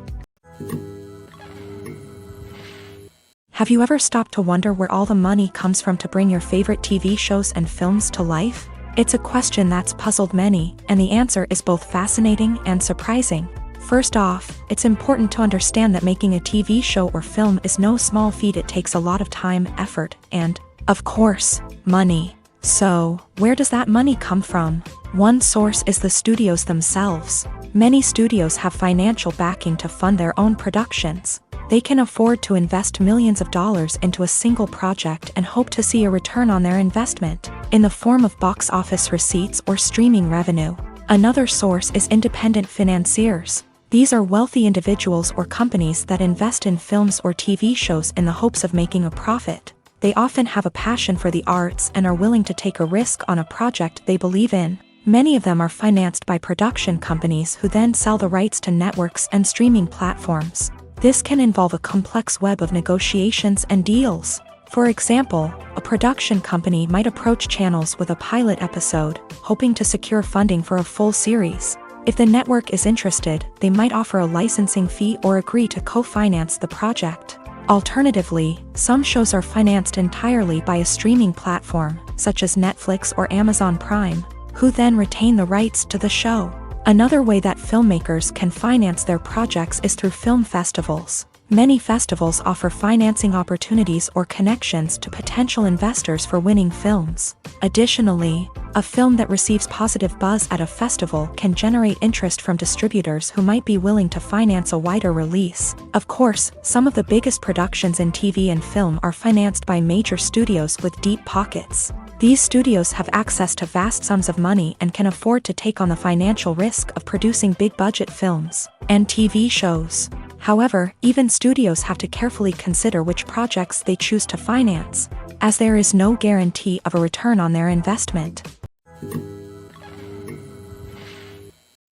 Have you ever stopped to wonder where all the money comes from to bring your favorite TV shows and films to life? It's a question that's puzzled many, and the answer is both fascinating and surprising. First off, it's important to understand that making a TV show or film is no small feat. It takes a lot of time, effort, and, of course, money. So, where does that money come from? One source is the studios themselves. Many studios have financial backing to fund their own productions. They can afford to invest millions of dollars into a single project and hope to see a return on their investment, in the form of box office receipts or streaming revenue. Another source is independent financiers. These are wealthy individuals or companies that invest in films or TV shows in the hopes of making a profit. They often have a passion for the arts and are willing to take a risk on a project they believe in. Many of them are financed by production companies who then sell the rights to networks and streaming platforms. This can involve a complex web of negotiations and deals. For example, a production company might approach channels with a pilot episode, hoping to secure funding for a full series. If the network is interested, they might offer a licensing fee or agree to co-finance the project. Alternatively, some shows are financed entirely by a streaming platform, such as Netflix or Amazon Prime, who then retain the rights to the show. Another way that filmmakers can finance their projects is through film festivals. Many festivals offer financing opportunities or connections to potential investors for winning films. Additionally, a film that receives positive buzz at a festival can generate interest from distributors who might be willing to finance a wider release. Of course, some of the biggest productions in TV and film are financed by major studios with deep pockets. These studios have access to vast sums of money and can afford to take on the financial risk of producing big-budget films and TV shows. However, even studios have to carefully consider which projects they choose to finance, as there is no guarantee of a return on their investment.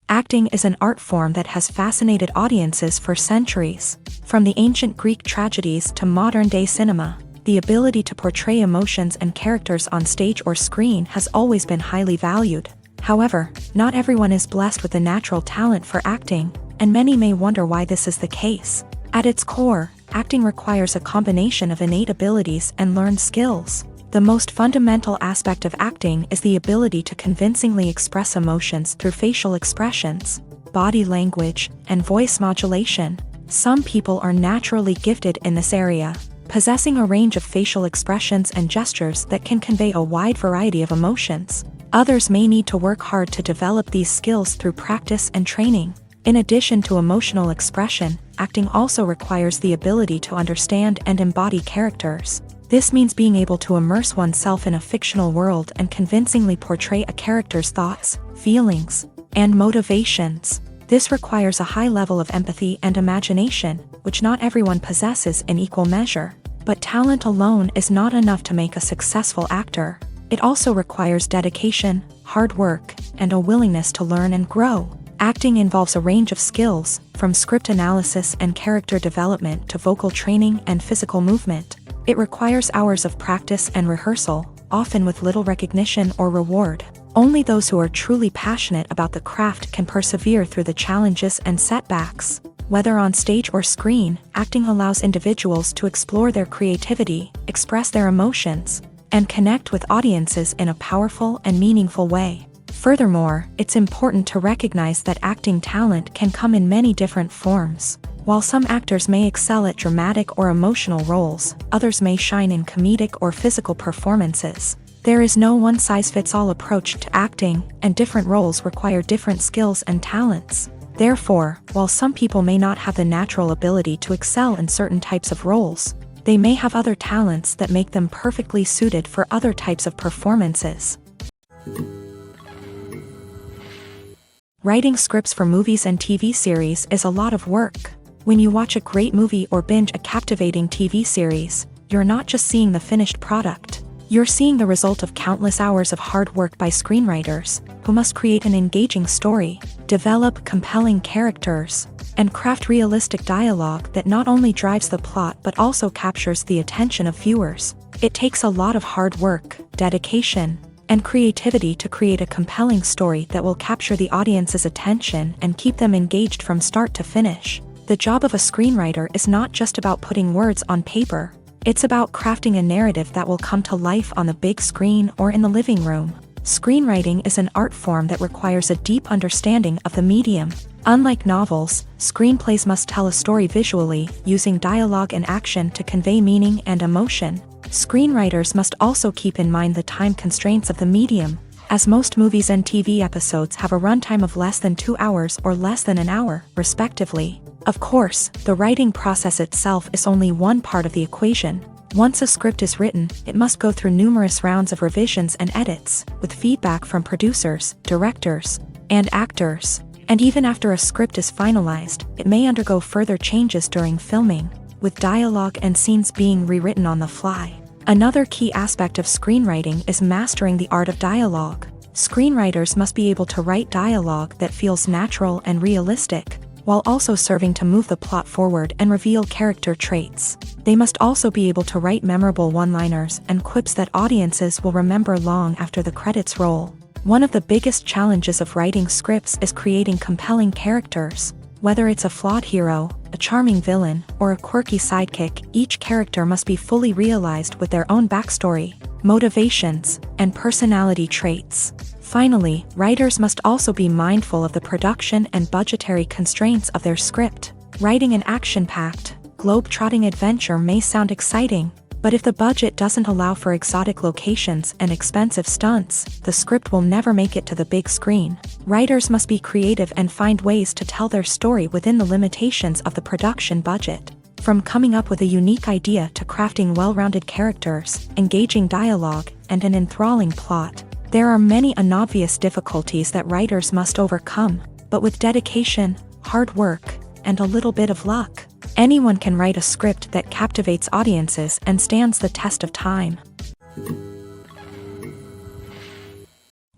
Acting is an art form that has fascinated audiences for centuries. From the ancient Greek tragedies to modern-day cinema, the ability to portray emotions and characters on stage or screen has always been highly valued. However, not everyone is blessed with a natural talent for acting, and many may wonder why this is the case. At its core, acting requires a combination of innate abilities and learned skills. The most fundamental aspect of acting is the ability to convincingly express emotions through facial expressions, body language, and voice modulation. Some people are naturally gifted in this area, possessing a range of facial expressions and gestures that can convey a wide variety of emotions. Others may need to work hard to develop these skills through practice and training. In addition to emotional expression, acting also requires the ability to understand and embody characters. This means being able to immerse oneself in a fictional world and convincingly portray a character's thoughts, feelings, and motivations. This requires a high level of empathy and imagination, which not everyone possesses in equal measure. But talent alone is not enough to make a successful actor. It also requires dedication, hard work, and a willingness to learn and grow. Acting involves a range of skills, from script analysis and character development to vocal training and physical movement. It requires hours of practice and rehearsal, often with little recognition or reward. Only those who are truly passionate about the craft can persevere through the challenges and setbacks. Whether on stage or screen, acting allows individuals to explore their creativity, express their emotions, and connect with audiences in a powerful and meaningful way. Furthermore, it's important to recognize that acting talent can come in many different forms. While some actors may excel at dramatic or emotional roles, others may shine in comedic or physical performances. There is no one-size-fits-all approach to acting, and different roles require different skills and talents. Therefore, while some people may not have the natural ability to excel in certain types of roles, they may have other talents that make them perfectly suited for other types of performances. Writing scripts for movies and TV series is a lot of work. When you watch a great movie or binge a captivating TV series, you're not just seeing the finished product. You're seeing the result of countless hours of hard work by screenwriters, who must create an engaging story, develop compelling characters, and craft realistic dialogue that not only drives the plot but also captures the attention of viewers. It takes a lot of hard work, dedication, and creativity to create a compelling story that will capture the audience's attention and keep them engaged from start to finish. The job of a screenwriter is not just about putting words on paper. It's about crafting a narrative that will come to life on the big screen or in the living room. Screenwriting is an art form that requires a deep understanding of the medium. Unlike novels, screenplays must tell a story visually, using dialogue and action to convey meaning and emotion. Screenwriters must also keep in mind the time constraints of the medium, as most movies and TV episodes have a runtime of less than 2 hours or less than an hour, respectively. Of course, the writing process itself is only one part of the equation. Once a script is written, it must go through numerous rounds of revisions and edits, with feedback from producers, directors, and actors. And even after a script is finalized, it may undergo further changes during filming, with dialogue and scenes being rewritten on the fly. Another key aspect of screenwriting is mastering the art of dialogue. Screenwriters must be able to write dialogue that feels natural and realistic, while also serving to move the plot forward and reveal character traits. They must also be able to write memorable one-liners and quips that audiences will remember long after the credits roll. One of the biggest challenges of writing scripts is creating compelling characters. Whether it's a flawed hero, a charming villain, or a quirky sidekick, each character must be fully realized with their own backstory, motivations, and personality traits. Finally, writers must also be mindful of the production and budgetary constraints of their script. Writing an action-packed, globe-trotting adventure may sound exciting, but if the budget doesn't allow for exotic locations and expensive stunts, the script will never make it to the big screen. Writers must be creative and find ways to tell their story within the limitations of the production budget. From coming up with a unique idea to crafting well-rounded characters, engaging dialogue, and an enthralling plot, there are many unobvious difficulties that writers must overcome, but with dedication, hard work, and a little bit of luck, anyone can write a script that captivates audiences and stands the test of time.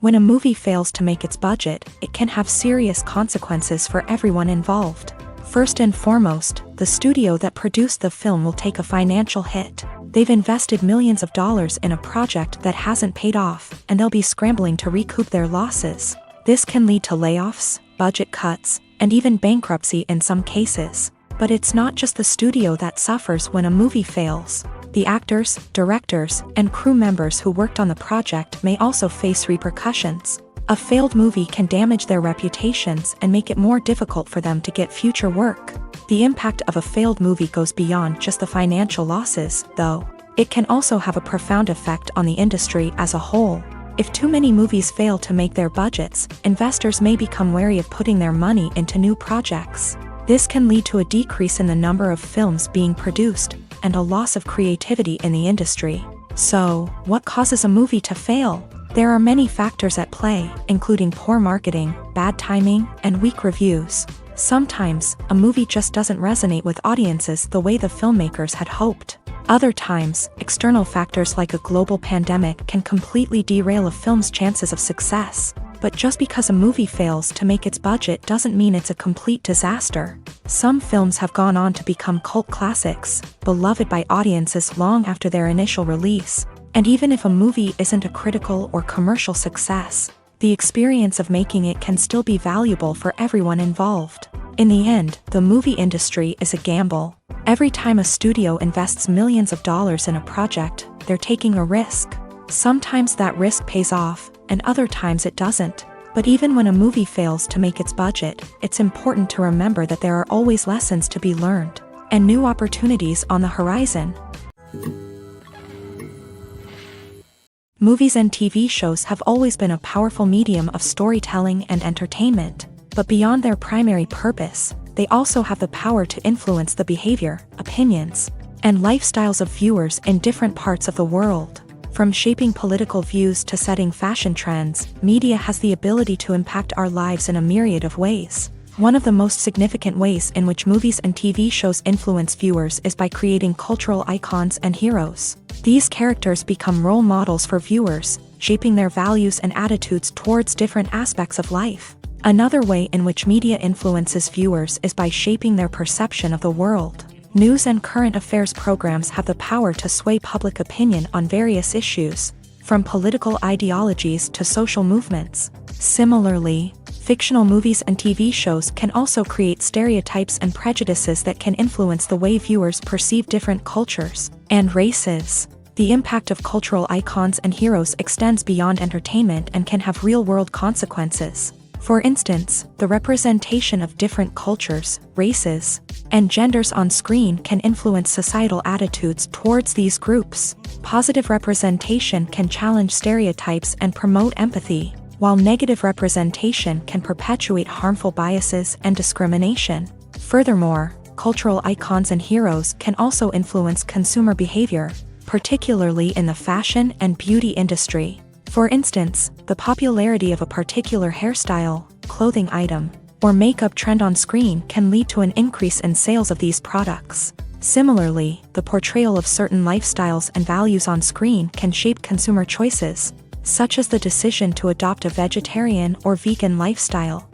When a movie fails to make its budget, it can have serious consequences for everyone involved. First and foremost, the studio that produced the film will take a financial hit. They've invested millions of dollars in a project that hasn't paid off, and they'll be scrambling to recoup their losses. This can lead to layoffs, budget cuts, and even bankruptcy in some cases. But it's not just the studio that suffers when a movie fails. The actors, directors, and crew members who worked on the project may also face repercussions. A failed movie can damage their reputations and make it more difficult for them to get future work. The impact of a failed movie goes beyond just the financial losses, though. It can also have a profound effect on the industry as a whole. If too many movies fail to make their budgets, investors may become wary of putting their money into new projects. This can lead to a decrease in the number of films being produced, and a loss of creativity in the industry. So, what causes a movie to fail? There are many factors at play, including poor marketing, bad timing, and weak reviews. Sometimes, a movie just doesn't resonate with audiences the way the filmmakers had hoped. Other times, external factors like a global pandemic can completely derail a film's chances of success. But just because a movie fails to make its budget doesn't mean it's a complete disaster. Some films have gone on to become cult classics, beloved by audiences long after their initial release. And even if a movie isn't a critical or commercial success, the experience of making it can still be valuable for everyone involved. In the end, the movie industry is a gamble. Every time a studio invests millions of dollars in a project, they're taking a risk. Sometimes that risk pays off, and other times it doesn't. But even when a movie fails to make its budget, it's important to remember that there are always lessons to be learned, and new opportunities on the horizon. Movies and TV shows have always been a powerful medium of storytelling and entertainment, but beyond their primary purpose, they also have the power to influence the behavior, opinions, and lifestyles of viewers in different parts of the world. From shaping political views to setting fashion trends, media has the ability to impact our lives in a myriad of ways. One of the most significant ways in which movies and TV shows influence viewers is by creating cultural icons and heroes. These characters become role models for viewers, shaping their values and attitudes towards different aspects of life. Another way in which media influences viewers is by shaping their perception of the world. News and current affairs programs have the power to sway public opinion on various issues, from political ideologies to social movements. Similarly, fictional movies and TV shows can also create stereotypes and prejudices that can influence the way viewers perceive different cultures and races. The impact of cultural icons and heroes extends beyond entertainment and can have real-world consequences. For instance, the representation of different cultures, races, and genders on screen can influence societal attitudes towards these groups. Positive representation can challenge stereotypes and promote empathy, while negative representation can perpetuate harmful biases and discrimination. Furthermore, cultural icons and heroes can also influence consumer behavior, particularly in the fashion and beauty industry. For instance, the popularity of a particular hairstyle, clothing item, or makeup trend on screen can lead to an increase in sales of these products. Similarly, the portrayal of certain lifestyles and values on screen can shape consumer choices, such as the decision to adopt a vegetarian or vegan lifestyle.